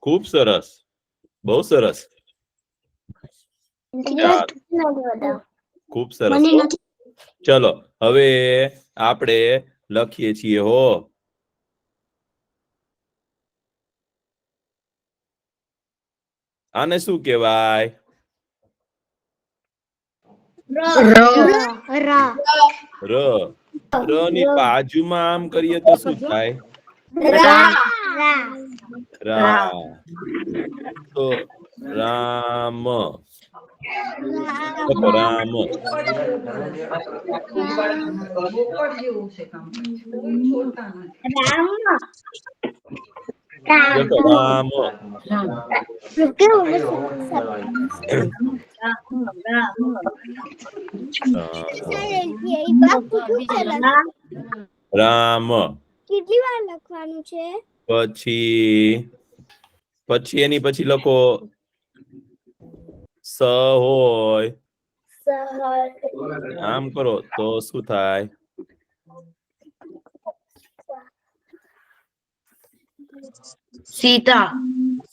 ખૂબ સરસ, બહુ સરસ, ખૂબ સરસ. ચલો હવે આપણે લખીએ છીએ. હો, આને શું કહેવાય? ર. ર ની બાજુમાં આમ કરીએ તો શું થાય? રા. તો રામ. રામ. રામ. રામ. કેટલી વાર લખવાનું છે? પછી એની પછી લખો સ હોય, આમ કરો તો શું થાય? સીતા.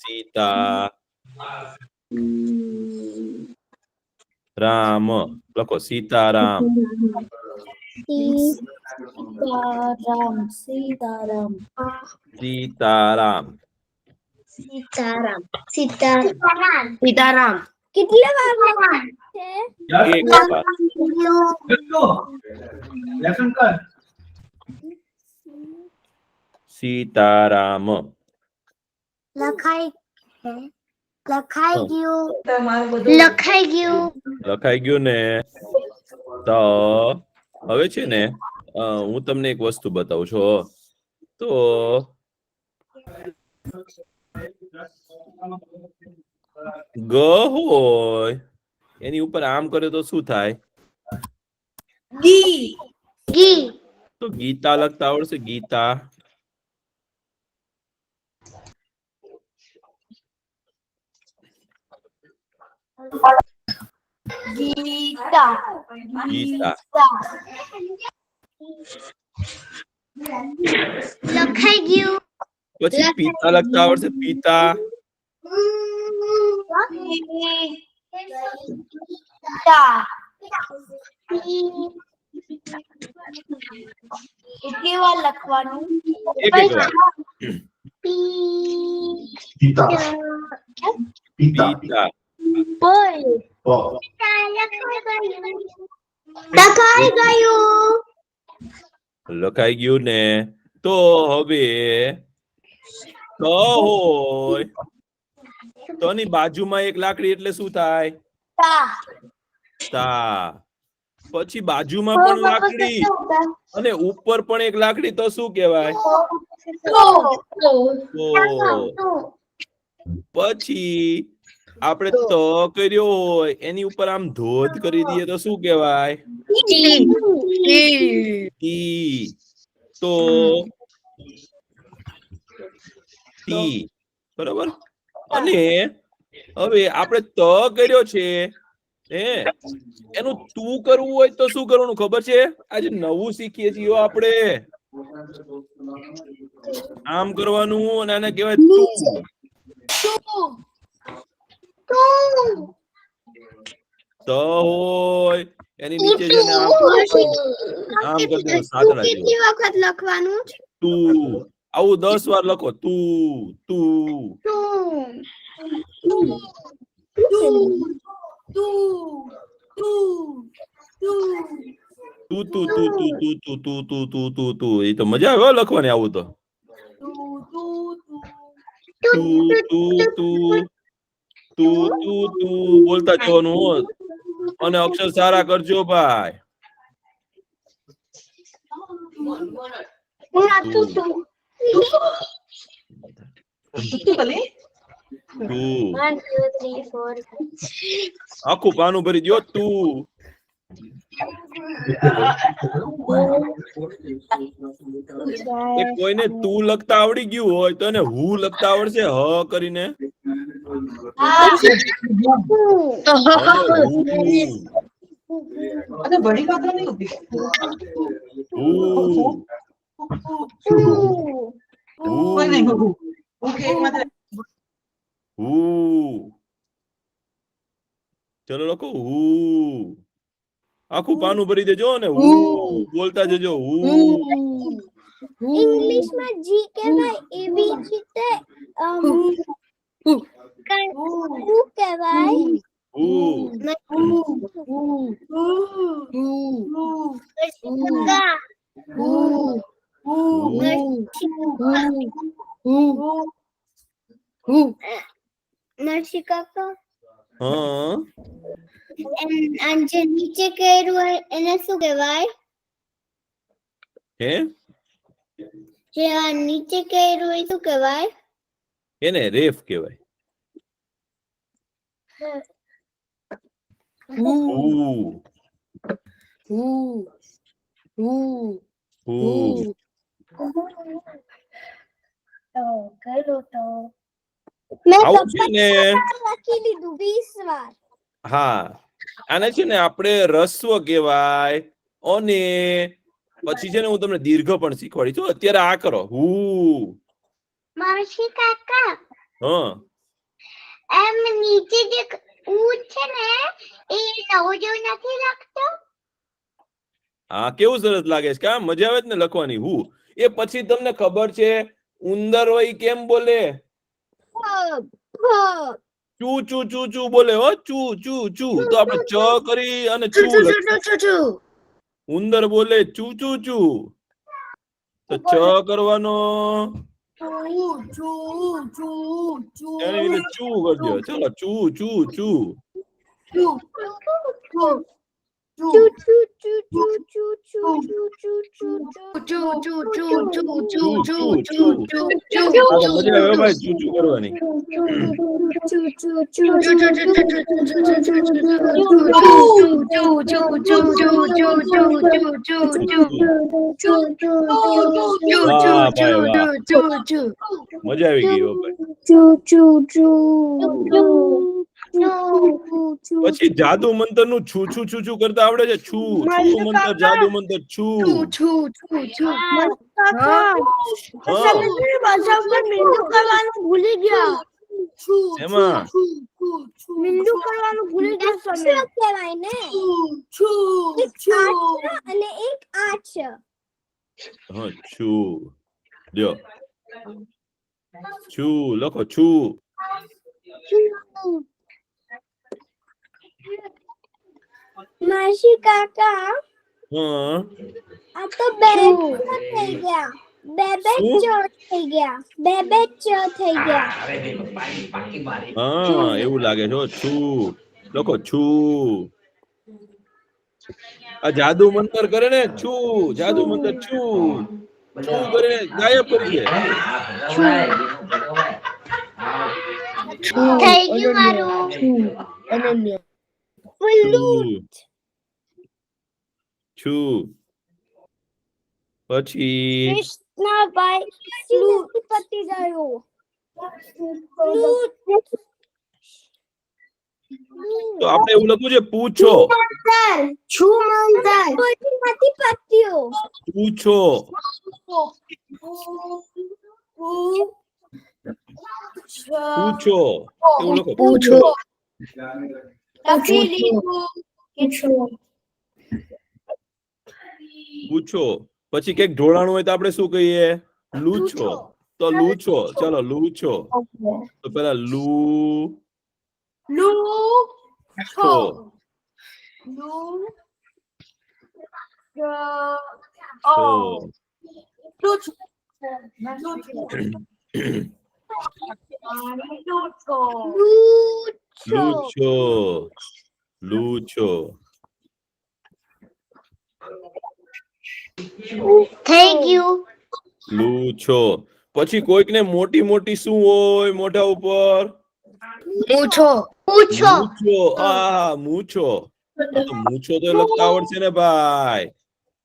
સીતા. રામ લખો, સીતારામ. સીતારામ. સીતારામ. સીતારામ. સીતારામ. સીતારામ. સીતારામ. કેટલી વાર લખવાનું છે? એક વાર. સીતારામ. લખાઈ ગયું. લખાઈ ગયું ને? તો હવે છે ને હું તમને એક વસ્તુ બતાવું છું. તો ગ હોય એની ઉપર આમ કરે તો શું થાય? ગી. તો ગીતા લખતા આવડશે? ગીતા. ગીતા. ગીતા. લખાઈ ગયું. પછી પિતા લખતા આવડશે? પિતા. કેટલી વાર લખવાનું? એક વાર. પિતા. લખાઈ ગયું ને? તો હવે હોય તો ની બાજુમાં એક લાકડી એટલે શું થાય? તા. પછી બાજુમાં પણ લાકડી અને ઉપર પણ એક લાકડી, તો શું કહેવાય? પછી આપણે ત કર્યો હોય એની ઉપર આમ ધોધ કરી દઈએ તો શું કહેવાય? તી. તો તી, બરાબર. અને હવે આપણે ત કર્યો છે એનું તું કરવું હોય તો શું કરવાનું ખબર છે? આજે નવું શીખીએ છીએ આપણે. આમ કરવાનું અને આને કહેવાય તું. ત હોય એની નીચે જઈને આમ કરી દેવાનું સાતડા જેવું. કેટલી વખત લખવાનું? તું. આવું 10 વાર લખો. તું તું તું તું તું તું તું તું તું તું તું તું. એ તો મજા આવે હો લખવાની આવું તો. તું તું તું તું તું તું બોલતા જવાનું હો. અને અક્ષર સારા કરજો ભાઈ. આખું પાનું ભરી દો. તું કોઈને તું લખતા આવડી ગયું હોય તો એને હું લખતા આવડશે? હ કરીને बड़ी बात नहीं होती कोई नहीं ओके एक मतलब ચલો લખો હું. આખું પાનું ભરી દેજો ને હું બોલતા જજો. હું इंग्लिश में जी कहेवाय एवी રીતે હું કહેવાય. નરસિંહ કાકા હા જે નીચે કર્યું હોય એને શું કહેવાય? હે જે આ નીચે કર્યું હોય શું કહેવાય? એને રેફ કહેવાય. આવું છે ને. લખી લીધું 20 વાર. હા આને છે ને આપણે રસ્વ કહેવાય. અને પછી છે ને હું તમને દીર્ઘ પણ શીખવાડીશ. અત્યારે આ કરો હું. નરસિંહ કાકા હા એમ નીચે જે ઉ છે ને એ નવો જેવું નથી લાગતો? હા કેવું સરસ લાગે છે. કા મજા આવે છે ને લખવાની હું. એ પછી તમને ખબર છે ઉંદર હોય કેમ બોલે? ચૂ ચૂ ચૂ ચૂ બોલે હો. ચૂ ચૂ ચૂ. તો આપણે ચ કરી અને ચૂ લખીએ. ઉંદર બોલે ચૂ ચૂ ચૂ. તો ચ કરવાનો એની રીતે ચૂ કરજો. ચલો ચૂ ચૂ ચૂ. મજા આવે ભાઈ ચૂ ચૂ કરવાની. વાહ ભાઈ વાહ. મજા આવી ગઈ હો ભાઈ. પછી જાદુ મંતર નું છું છું છું છું કરતા આવડે છે? છું છું મંતર જાદુ મંતર છું. ભૂલી ગયા. એમાં મીંડું કરવાનું ભૂલી ગયા તમે. કહેવાય ને અને એક આ છે. હા છું લ્યો. છું લખો છું. નરસિંહ કાકા હા આ તો બે થઈ ગયા. બે ચ થઈ ગયા. બે ચ થઈ ગયા. હા એવું લાગે છે. છું લખો છું. આ જાદુ મંતર કરે ને છું. જાદુ મંતર છું છું કરે ગાયબ કરી દે. થઈ ગયું મારું અનન્ય છું પછી કૃષ્ણભાઈ ફ્લૂટ પતી ગયો ફ્લૂટ તો આપણે એવું લખવું છે પૂછો છું મંતર પતિ પત્યો પૂછો પૂછો એવું લખો પૂછો પૂછો પછી કઈક ઢોળાણું હોય તો આપણે શું કહીએ લૂછો તો લૂછો ચલો લૂછો તો પેલા છો લૂછો લૂછો થઈ ગયું લૂછો પછી કોઈક ને મોટી મોટી શું હોય મોઢા ઉપર પૂછો પૂછો મૂછો મૂછો તો મૂછો તો લખતા આવડશે ને ભાઈ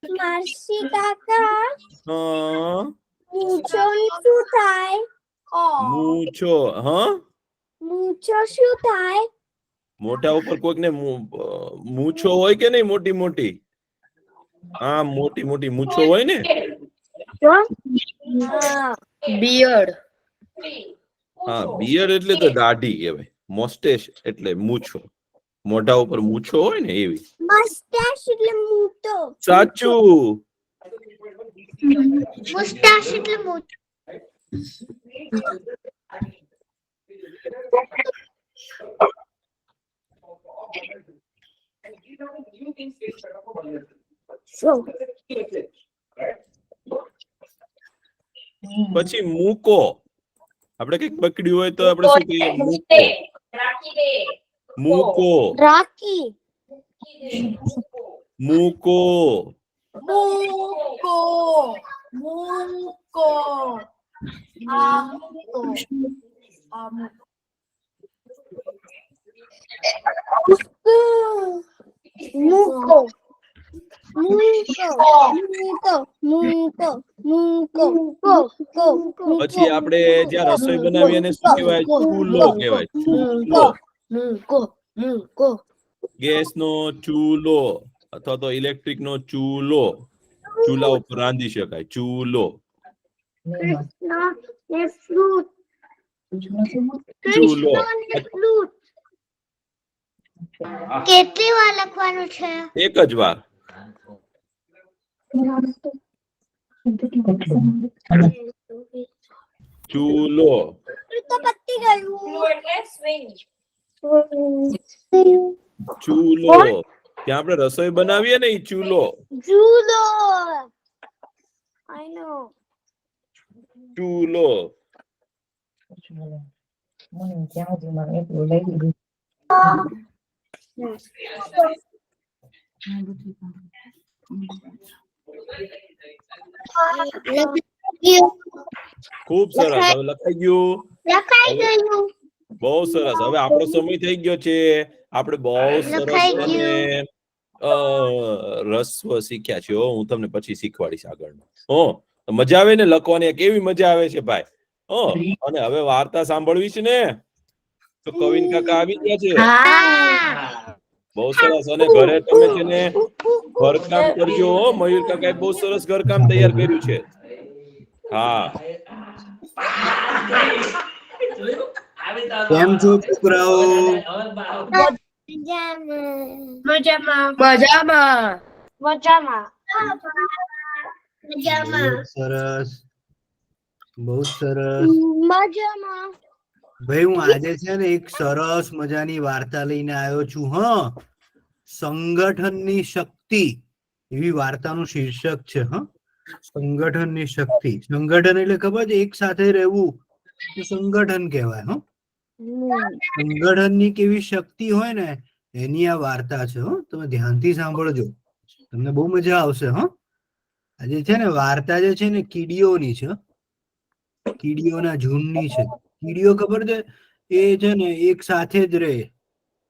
માસી કાકા હા મૂછો શું થાય મૂછો હા મૂછો શું થાય મોઢા ઉપર કોઈક ને મૂછો હોય કે નહીં મોટી મોટી હા મોટી મોટી મૂછો હોય ને બિયર્ડ હા બિયર્ડ એટલે તો દાઢી કહેવાય મોસ્ટેશ એટલે મૂછો મોઢા ઉપર મૂછો હોય ને એવી મસ્ટાશ એટલે મૂઠો સાચું મુસ્ટાશ એટલે મૂઠો પછી મૂકો આપણે કઈક પકડ્યું હોય તો આપણે શું કહીએ મૂકો રાખી મૂકો મૂકો મૂકો મૂકો પછી આપણે જ્યાં રસોઈ બનાવીએ એને શું કહેવાય ચૂલો કહેવાય ચૂલો મૂકો ગેસ નો ચૂલો અથવા તો ઇલેક્ટ્રિક નો ચૂલો ચૂલા ઉપર રાંધી શકાય ચૂલો ચૂલો કેટલી વાર લખવાનું છે એક જ વાર ચૂલો તો પતી ગયું ચૂલો ત્યાં આપણે રસોઈ બનાવીએ ને ઈ ચૂલો જુલો આઈ નો ચૂલો ખૂબ સરસ હવે લખાઈ ગયું લખાઈ ગયું બહુ સરસ હવે આપણો સમય થઈ ગયો છે આપણે બહુ સરસ લખાઈ ગયું. અને રસ્વ શીખ્યા છે હો હું તમને પછી શીખવાડીશ આગળ હો મજા આવે ને લખવાની કેવી મજા આવે છે ભાઈ હો અને હવે વાર્તા સાંભળવી છે ને તો કવિન કાકા આવી ગયા છે બહુ સરસ અને ઘરે તમે છે ને ઘરકામ કરજો હો મયુર કાકાએ બહુ સરસ ઘરકામ તૈયાર કર્યું છે હા કેમ છો છોકરાઓ મજામાં સરસ બહુ સરસ મજામાં ભાઈ હું આજે છે ને એક સરસ મજાની વાર્તા લઈને આવ્યો છું હા સંગઠનની શક્તિ એવી વાર્તાનું શીર્ષક છે હા સંગઠનની શક્તિ સંગઠન એટલે ખબર છે એક સાથે રહેવું એ સંગઠન કહેવાય હો સંગઠનની કેવી શક્તિ હોય ને એની આ વાર્તા છે હો તમે ધ્યાનથી સાંભળજો તમને બહુ મજા આવશે હો આજે છે ને વાર્તા જે છે ને કીડીઓની છે કીડીઓના ઝુંડની છે કીડીઓ ખબર છે એ છે ને એક સાથે જ રહે,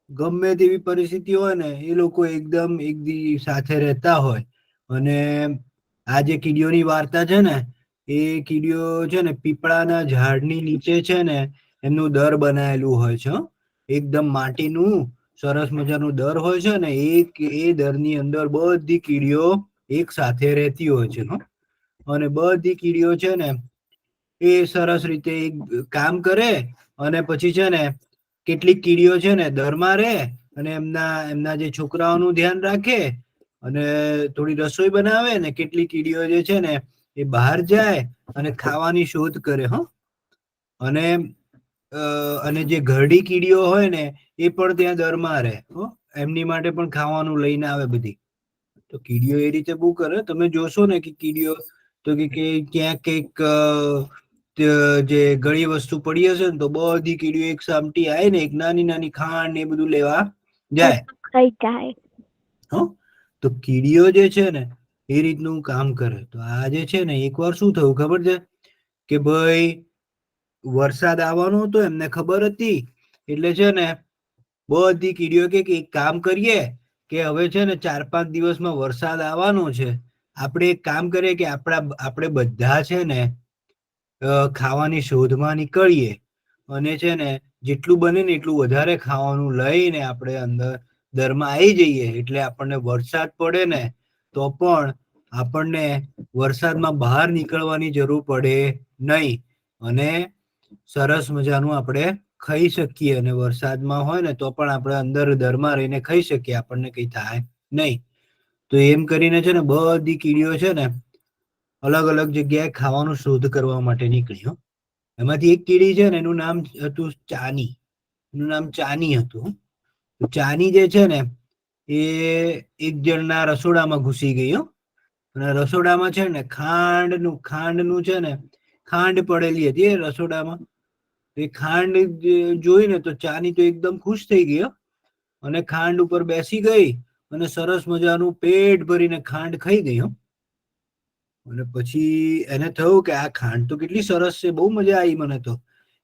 ગમે તેવી પરિસ્થિતિ હોય ને એ લોકો એકદમ એકદી સાથે રહેતા હોય. અને આ જે કીડીઓની વાર્તા છે ને એ કીડીઓ છે ને પીપળાના ઝાડની નીચે છે ને એમનું દર બનાયેલું હોય છે, એકદમ માટીનું સરસ મજાનું દર હોય છે ને એ દરની અંદર બધી કીડીઓ એક સાથે રહેતી હોય છે. અને બધી કીડીઓ છે ને એ સરસ રીતે એક કામ કરે અને પછી છે ને કેટલીક કીડીઓ છે ને દરમાં રહે અને એમના જે છોકરાઓનું ધ્યાન રાખે અને થોડી રસોઈ બનાવે ને કેટલી કીડીઓ જે છે ને એ બહાર જાય અને ખાવાની શોધ કરે. અને અને જે ઘરડી કીડીઓ હોય ને એ પણ ત્યાં દરમાં રહે, એમની માટે પણ ખાવાનું લઈને આવે બધી. તો કીડીઓ એ રીતે બહુ કરે. તમે જોશો ને કે કીડીઓ તો કે ક્યાંક કઈક જે ઘણી વસ્તુ પડી હશે ને તો બધી કીડીઓ એક સામટી આવે ને એક નાની નાની ખાંડ ને એ બધું લેવા જાય. તો કીડીઓ જે છે ને એ રીતનું કામ કરે. તો આ જે છે ને એકવાર શું થયું ખબર છે કે ભાઈ વરસાદ આવવાનો હતો, એમને ખબર હતી, એટલે છે ને બધી કીડીઓ કે એક કામ કરીએ કે હવે છે ને 4-5 દિવસમાં વરસાદ આવવાનો છે, આપણે એક કામ કરીએ કે આપણે બધા છે ને ખાવાની શોધમાં નીકળીએ અને છે ને જેટલું બને ને એટલું વધારે ખાવાનું લઈને આપણે અંદર દરમાં આવી જઈએ, એટલે આપણને વરસાદ પડે ને તો પણ આપણને વરસાદમાં બહાર નીકળવાની જરૂર પડે નહીં અને સરસ મજાનું આપણે ખાઈ શકીએ. અને વરસાદમાં હોય ને તો પણ આપણે અંદર દરમાં રહીને ખાઈ શકીએ, આપણને કઈ થાય નહીં. તો એમ કરીને છે ને બધી કીડીઓ છે ને અલગ અલગ જગ્યાએ ખાવાનું શોધ કરવા માટે નીકળી. એમાંથી એક કીડી છે ને એનું નામ હતું ચાની. એનું નામ ચાની હતું. ચાની જે છે ને એ એક જણના રસોડામાં ઘૂસી ગઈ. અને રસોડામાં છે ને ખાંડનું છે ને ખાંડ પડેલી હતી રસોડામાં. એ ખાંડ જોઈને તો ચાની તો એકદમ ખુશ થઈ ગઈ અને ખાંડ ઉપર બેસી ગઈ અને સરસ મજાનું પેટ ભરીને ખાંડ ખાઈ ગઈ. અને પછી એને થયું કે આ ખાંડ તો કેટલી સરસ છે, બહુ મજા આવી મને તો,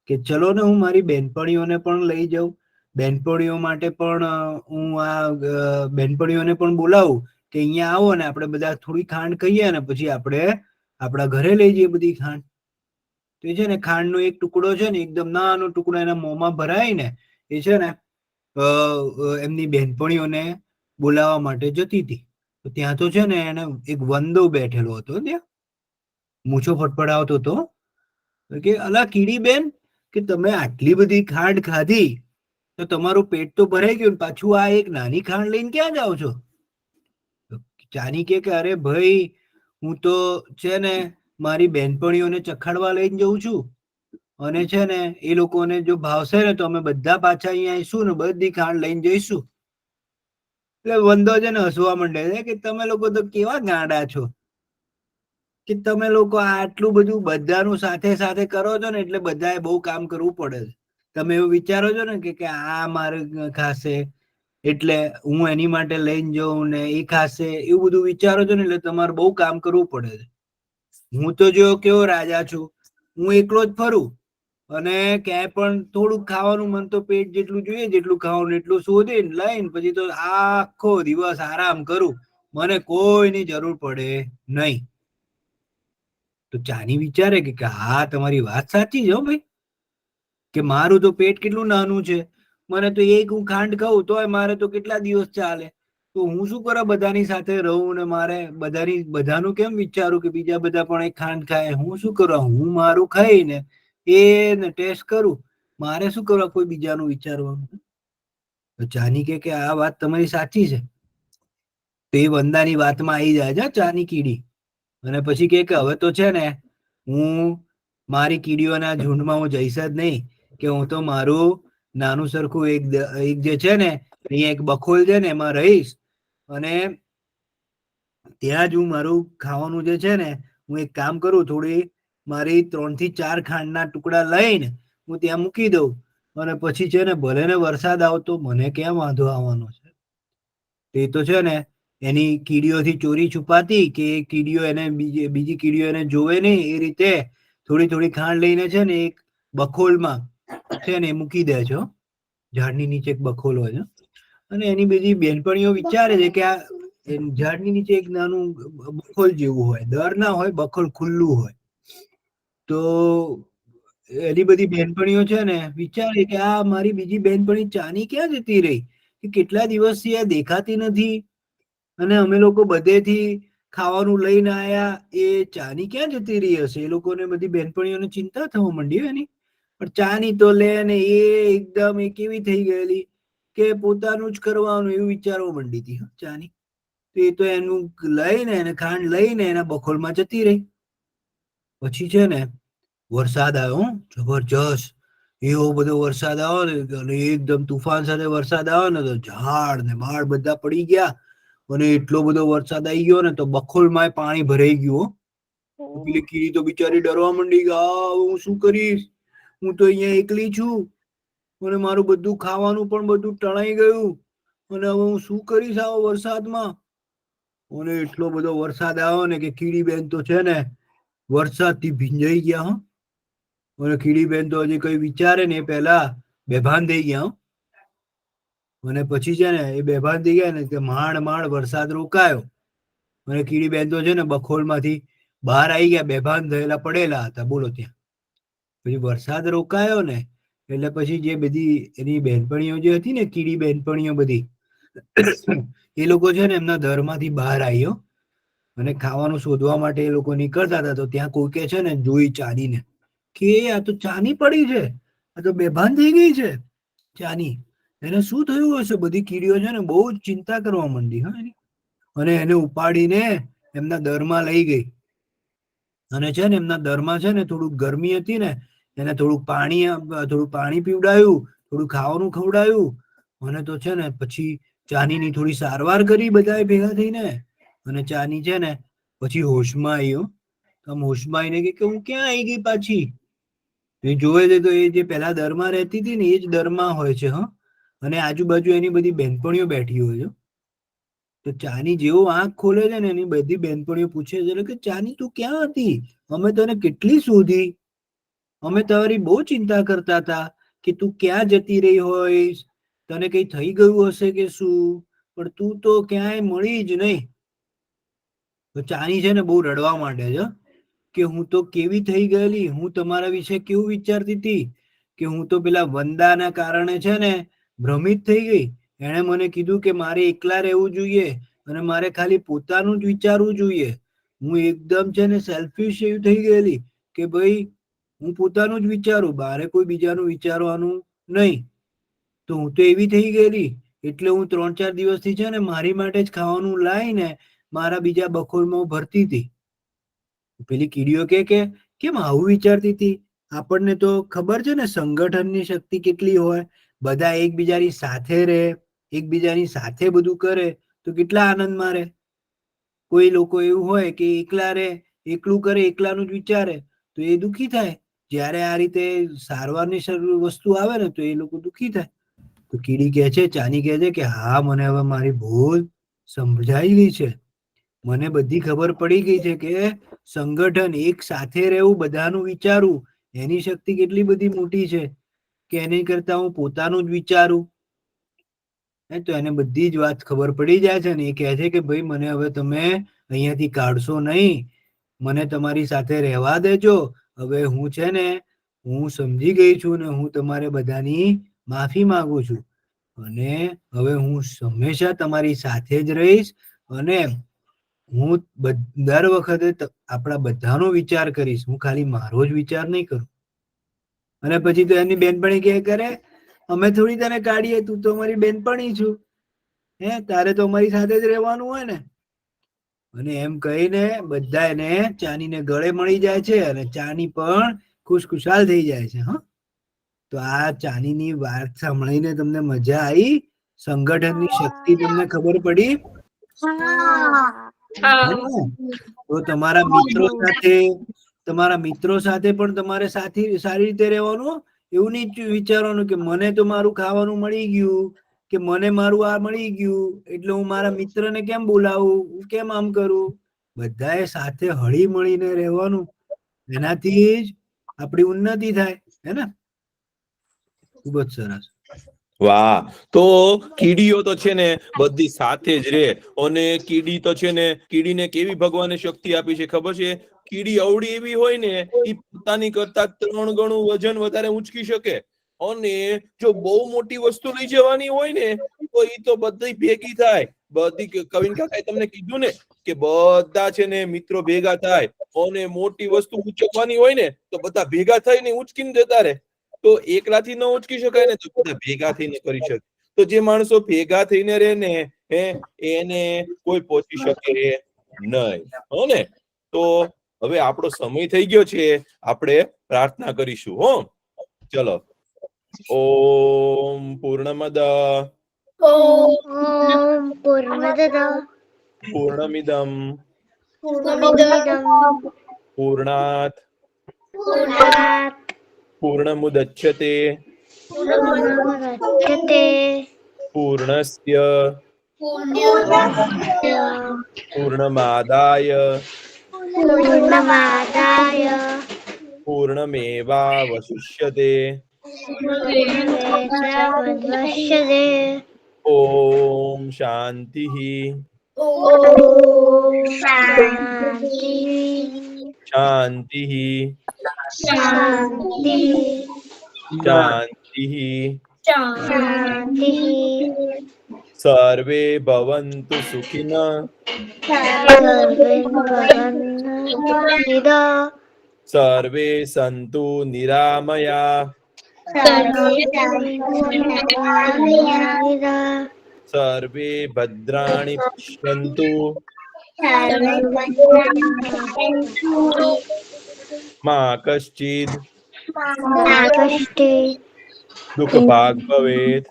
કે ચલો ને હું મારી બેનપણીઓને પણ લઈ જાઉં, બેનપણીઓ માટે પણ હું આ બેનપણીઓને પણ બોલાવું કે અહીંયા આવો ને આપણે બધા થોડી ખાંડ ખાઈએ ને પછી આપણે આપણા ઘરે લઈ જઈએ બધી ખાંડ. તો છે ને ખાંડનો એક ટુકડો છે ને એકદમ નાનો ટુકડો એના મોંમાં ભરાય ને એ છે ને એમની બેનપણીઓને બોલાવવા માટે જતી હતી. તો ત્યાં તો છે ને એને એક વંદો બેઠેલો હતો, ત્યાં મૂછો ફટફડાવતો હતો કે અલા કીડી બેન કે તમે આટલી બધી ખાંડ ખાધી તો તમારું પેટ તો ભરાઈ ગયું, પાછું આ એક નાની ખાંડ લઈને ક્યાં જાઓ છો? ચાની કે અરે ભાઈ હું તો છે ને મારી બેનપણીઓને ચખાડવા લઈને જઉં છું અને છે ને એ લોકોને જો ભાવશે ને તો અમે બધા પાછા અહીંયા આવીશું ને બધી ખાંડ લઈને જઈશું. એટલે વંદો છે ને હસવા માંડે છે કે તમે લોકો તો કેવા ગાંડા છો કે તમે લોકો આટલું બધું બધાનું સાથે સાથે કરો છો ને એટલે બધાએ બહુ કામ કરવું પડે છે. તમે એવું વિચારો છો ને કે આ મારે ખાશે એટલે હું એની માટે લઈને જાઉં ને એ ખાશે, એવું બધું વિચારો છો ને એટલે તમારે બહુ કામ કરવું પડે છે. હું તો જો કેવો રાજા છું, હું એકલો જ ફરું અને ક્યાંય પણ થોડુંક ખાવાનું મન તો પેટ જેટલું જોઈએ જેટલું ખાવાનું એટલું શોધીને લઈને પછી તો આખો દિવસ આરામ કરું, મને કોઈની જરૂર પડે નહીં. તો ચાની વિચારે કે હા તમારી વાત સાચી છે ભાઈ, કે મારું તો પેટ કેટલું નાનું છે, મને તો એક હું ખાંડ ખાઉં તોય મારે તો કેટલા દિવસ ચાલે, તો હું શું કરા બધાની સાથે રહું ને મારે બધાનું કેમ વિચારું કે બીજા બધા પણ એક ખાંડ ખાય, હું શું કરવા, હું મારું ખાઈને એને ટેસ્ટ કરું, મારે શું કરવા કોઈ બીજાનું વિચારવાનું. તો ચાની કે આ વાત તમારી સાચી છે. તો એ વંદાની વાતમાં આવી જાય છે ચાની કીડી અને પછી કે હવે તો છે ને હું મારી કીડીઓના ઝુંડમાં હું જઈશ જ નહીં, કે હું તો મારું નાનું સરખું એક જે છે ને અહીંયા એક બખોલ છે ને એમાં રહીશ અને ત્યાં જ હું મારું ખાવાનું જે છે ને હું એક કામ કરું, થોડી મારી 3 થી 4 ખાંડના ટુકડા લઈને હું ત્યાં મૂકી દઉં અને પછી છે ને ભલે ને વરસાદ આવતો મને ક્યાં વાંધો આવવાનો છે. તે તો છે ને એની કીડીઓથી ચોરી છુપાતી કે કીડીઓ એને બીજી કીડીઓ એને જોવે નહીં એ રીતે થોડી થોડી ખાંડ લઈને છે ને એક બખોલમાં છે ને એ મૂકી દે છે હો. ઝાડની નીચે એક બખોલ હોય છે અને એની બધી બેનપણીઓ વિચારે છે કે આ ઝાડની નીચે એક નાનું બખોલ જેવું હોય, દર ના હોય, બખોલ ખુલ્લું હોય. તો એની બધી બેનપણીઓ છે ને વિચારે કે આ મારી બીજી બેનપણી ચાની ક્યાં જતી રહી, કે કેટલા દિવસથી આ દેખાતી નથી અને અમે લોકો બધેથી ખાવાનું લઈને આયા, એ ચાની ક્યાં જતી રહી હશે. એ લોકોને બધી બેનપણીઓને ચિંતા થવા માંડી એની. પણ ચાની તો લે ને એ એકદમ એ કેવી થઈ ગયેલી કે પોતાનું જ કરવાનું એવું વિચારવા માંડી હતી ચાની. તો એ તો એનું લઈને એને ખાંડ લઈને એના બખોલમાં જતી રહી. પછી છે ને વરસાદ આવ્યો જબરજસ્ત, એવો બધો વરસાદ આવ્યો ને અને એકદમ તુફાન સાથે વરસાદ આવ્યો ને તો ઝાડ ને બાળ બધા પડી ગયા અને એટલો બધો વરસાદ આવી ગયો ને તો બખોલમાં પાણી ભરાઈ ગયું. પેલી કીડી તો બિચારી ડરવા માંડી કે આ હું શું કરીશ, હું તો અહીંયા એકલી છું અને મારું બધું ખાવાનું પણ બધું ટણાઈ ગયું અને હવે હું શું કરીશ આવો વરસાદમાં. અને એટલો બધો વરસાદ આવ્યો ને કે કીડી બેન તો છે ને વરસાદથી ભીંજાઈ ગયા. અને કીડી બેન તો હજી કઈ વિચારે ને પહેલા બેભાન થઈ ગયા. અને પછી છે ને એ બેભાન થઈ ગયા ને કે માંડ વરસાદ રોકાયો અને કીડી બેન તો છે ને બખોલમાંથી બહાર આવી ગયા, બેભાન થયેલા પડેલા હતા બોલો ત્યાં. પછી વરસાદ રોકાયો ને એટલે પછી જે બધી એની બહેનપણીઓ જે હતી ને કીડી બહેનપણીઓ બધી એ લોકો છે ને એમના ઘરમાંથી બહાર આવ્યો અને ખાવાનું શોધવા માટે એ લોકો નીકળતા હતા. તો ત્યાં કોઈકે છે ને જોઈ ચાનીને કે આ તો ચાની પડી છે, આ તો બેભાન થઈ ગઈ છે ચાની, એને શું થયું હશે. બધી કીડીઓ છે ને બહુ જ ચિંતા કરવા માંડી એની અને એને ઉપાડીને એમના દરમાં લઈ ગઈ. અને છે ને એમના દરમાં છે ને થોડુંક ગરમી હતી ને એને થોડુંક પાણી પીવડાયું, થોડું ખાવાનું ખવડાયું અને તો છે ને પછી ચાનીની થોડી સારવાર કરી બધાએ ભેગા થઈને. અને ચાની છે ને પછી હોશમાં આવ્યો. આમ હોશમાં આવીને કે હું ક્યાં આવી ગઈ પાછી. એ જોવે છે તો એ જે પેલા દરમાં રહેતી હતી ને એ જ દરમાં હોય છે અને આજુબાજુ એની બધી બેનપણીઓ બેઠી હોય છે. તો ચાની જેવો આંખ ખોલે છે ને એની બધી બેનપણીઓ પૂછે છે કે ચાની તું ક્યાં હતી, અમે તને કેટલી શોધી, અમે તમારી બહુ ચિંતા કરતા હતા કે તું ક્યાં જતી રહી હોઈશ, તને કઈ થઈ ગયું હશે કે શું, પણ તું તો ક્યાંય મળી જ નહીં. તો ચાની છે ને બહુ રડવા માંડે છે કે હું તો કેવી થઈ ગયેલી, હું તમારા વિશે કેવું વિચારતી હતી કે હું તો પેલા વંદાના કારણે છે ને ભ્રમિત થઈ ગઈ. એણે મને કીધું કે મારે એકલા રહેવું જોઈએ અને મારે ખાલી પોતાનું જ વિચારવું જોઈએ. હું એકદમ છે ને સેલ્ફિશ એવી થઈ ગયેલી કે ભાઈ હું પોતાનું જ વિચારું, બારે કોઈ બીજાનું વિચારવાનું નહીં. તો હું તો એવી થઈ ગયેલી એટલે હું 3-4 દિવસથી છે ને મારી માટે જ ખાવાનું લાવીને મારા બીજા બખોલમાં ભરતી હતી. પેલી કીડીઓ કે કેમ આવું વિચારતી હતી, આપણને તો ખબર છે ને સંગઠનની શક્તિ કેટલી હોય, બધા એકબીજાની સાથે રહે, એકબીજાની સાથે બધું કરે તો કેટલા આનંદમાં રહે. કોઈ લોકો એવું હોય કે એકલા રહે, એકલું કરે, એકલાનું જ વિચારે તો એ દુઃખી થાય. જ્યારે આ રીતે સારવારની વસ્તુ આવે ને તો એ લોકો દુઃખી થાય. તો કીડી કહે છે, ચાની કહે છે કે હા મને હવે મારી ભૂલ સમજાઈ ગઈ છે, મને બધી ખબર પડી ગઈ છે કે સંગઠન એક સાથે રહેવું, બધાનું વિચારવું, એની શક્તિ કેટલી બધી મોટી છે કે એની કરતા હું પોતાનું જ વિચારું. તો એને બધી જ વાત ખબર પડી જાય છે ને એ કહે છે કે ભાઈ મને હવે તમે અહીંયાથી કાઢશો નહીં, મને તમારી સાથે રહેવા દેજો. હવે હું છે ને હું સમજી ગઈ છું ને હું તમારે બધાની માફી માંગુ છું અને હવે હું હંમેશા તમારી સાથે જ રહીશ અને હું દર વખતે આપણા બધાનો વિચાર કરીશ, હું ખાલી મારો જ વિચાર નહીં કરું. અને પછી તો એની બેનપણી કે કરે અમે થોડી તને કાઢીએ, તું તો અમારી બેનપણી છું, તારે તો અમારી સાથે જ રહેવાનું હોય ને. અને એમ કહીને બધા એને ચાનીને ગળે મળી જાય છે અને ચાની પણ ખુશખુશાલ થઈ જાય છે. તો આ ચાનીની વાત સાંભળીને તમને મજા આવી, સંગઠનની શક્તિ તમને ખબર પડી. તો તમારા મિત્રો સાથે પણ તમારે સારી રીતે રહેવાનું. એવું નહીં વિચારવાનું કે મને તો મારું ખાવાનું મળી ગયું કે મને મારું આ મળી ગયું એટલે હું મારા મિત્રને કેમ બોલાવું, કેમ આમ કરું. બધાએ સાથે હળી મળીને રહેવાનું, એનાથી જ આપણી ઉન્નતિ થાય હે ને. ખૂબ જ સરસ. વાહ. તો કીડીઓ તો છે ને બધી સાથે જ રહે, અને કીડી તો છે ને, કીડીને કેવી ભગવાને શક્તિ આપી છે ખબર છે? કીડી અવળી એવી હોય ને, એ પોતાની કરતા 3 ગણું વજન વધારે ઉંચકી શકે, અને જો બહુ મોટી વસ્તુ લઈ જવાની હોય ને, તો એ તો બધી ભેગી થાય. બધી કવિન કાકાએ તમને કીધું ને કે બધા છે ને મિત્રો ભેગા થાય, અને મોટી વસ્તુ ઉંચકવાની હોય ને, તો બધા ભેગા થઈને ઉંચકીને જતા રહે. તો એકલાથી ન ઉંચકી શકાય ને, તો બધા ભેગા થઈને કરી શકે. તો જે માણસો ભેગા થઈને રહે ને, એને કોઈ પહોંચી શકે નહીં. હો ને? તો હવે આપણો સમય થઈ ગયો છે, આપણે પ્રાર્થના કરીશું. હો, ચલો. ઓમ પૂર્ણમદ ઓમ પૂર્ણમદઃ પૂર્ણમિદમ પૂર્ણમિદં પૂર્ણાત પૂર્ણાત પૂર્ણમુદચ્યતે પૂર્ણમુદચ્યતે પૂર્ણસ્ય પૂર્ણસ્ય પૂર્ણમાદાય પૂર્ણમાદાય પૂર્ણમેવાવશિષ્યતે. પૂર્ણમેવાવશિષ્યતે. ઓમ શાંતિ ઓમ શાંતિ શાંતિ શાંતિ શાંતિ. શાંતિ. સર્વે ભવન્તુ સુખિનઃ સર્વે ભવન્તુ સર્વે સંતુ નિરામયા સર્વે ભદ્રાણિ પશ્યન્તુ મા કશ્ચિદ દુઃખ ભાગ ભવેત.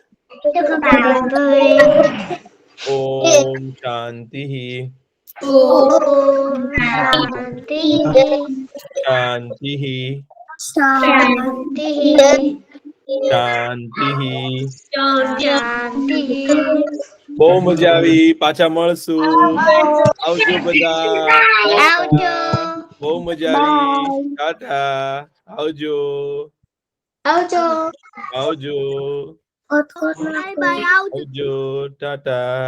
ઓમ શાંતિ શાંતિ શાંતિ. બહુ મજા આવી. પાછા મળશું. આવજો બધા. બહુ મજા આવી. ટાટા. આવજો. આવજો. આવજો. ટાટા.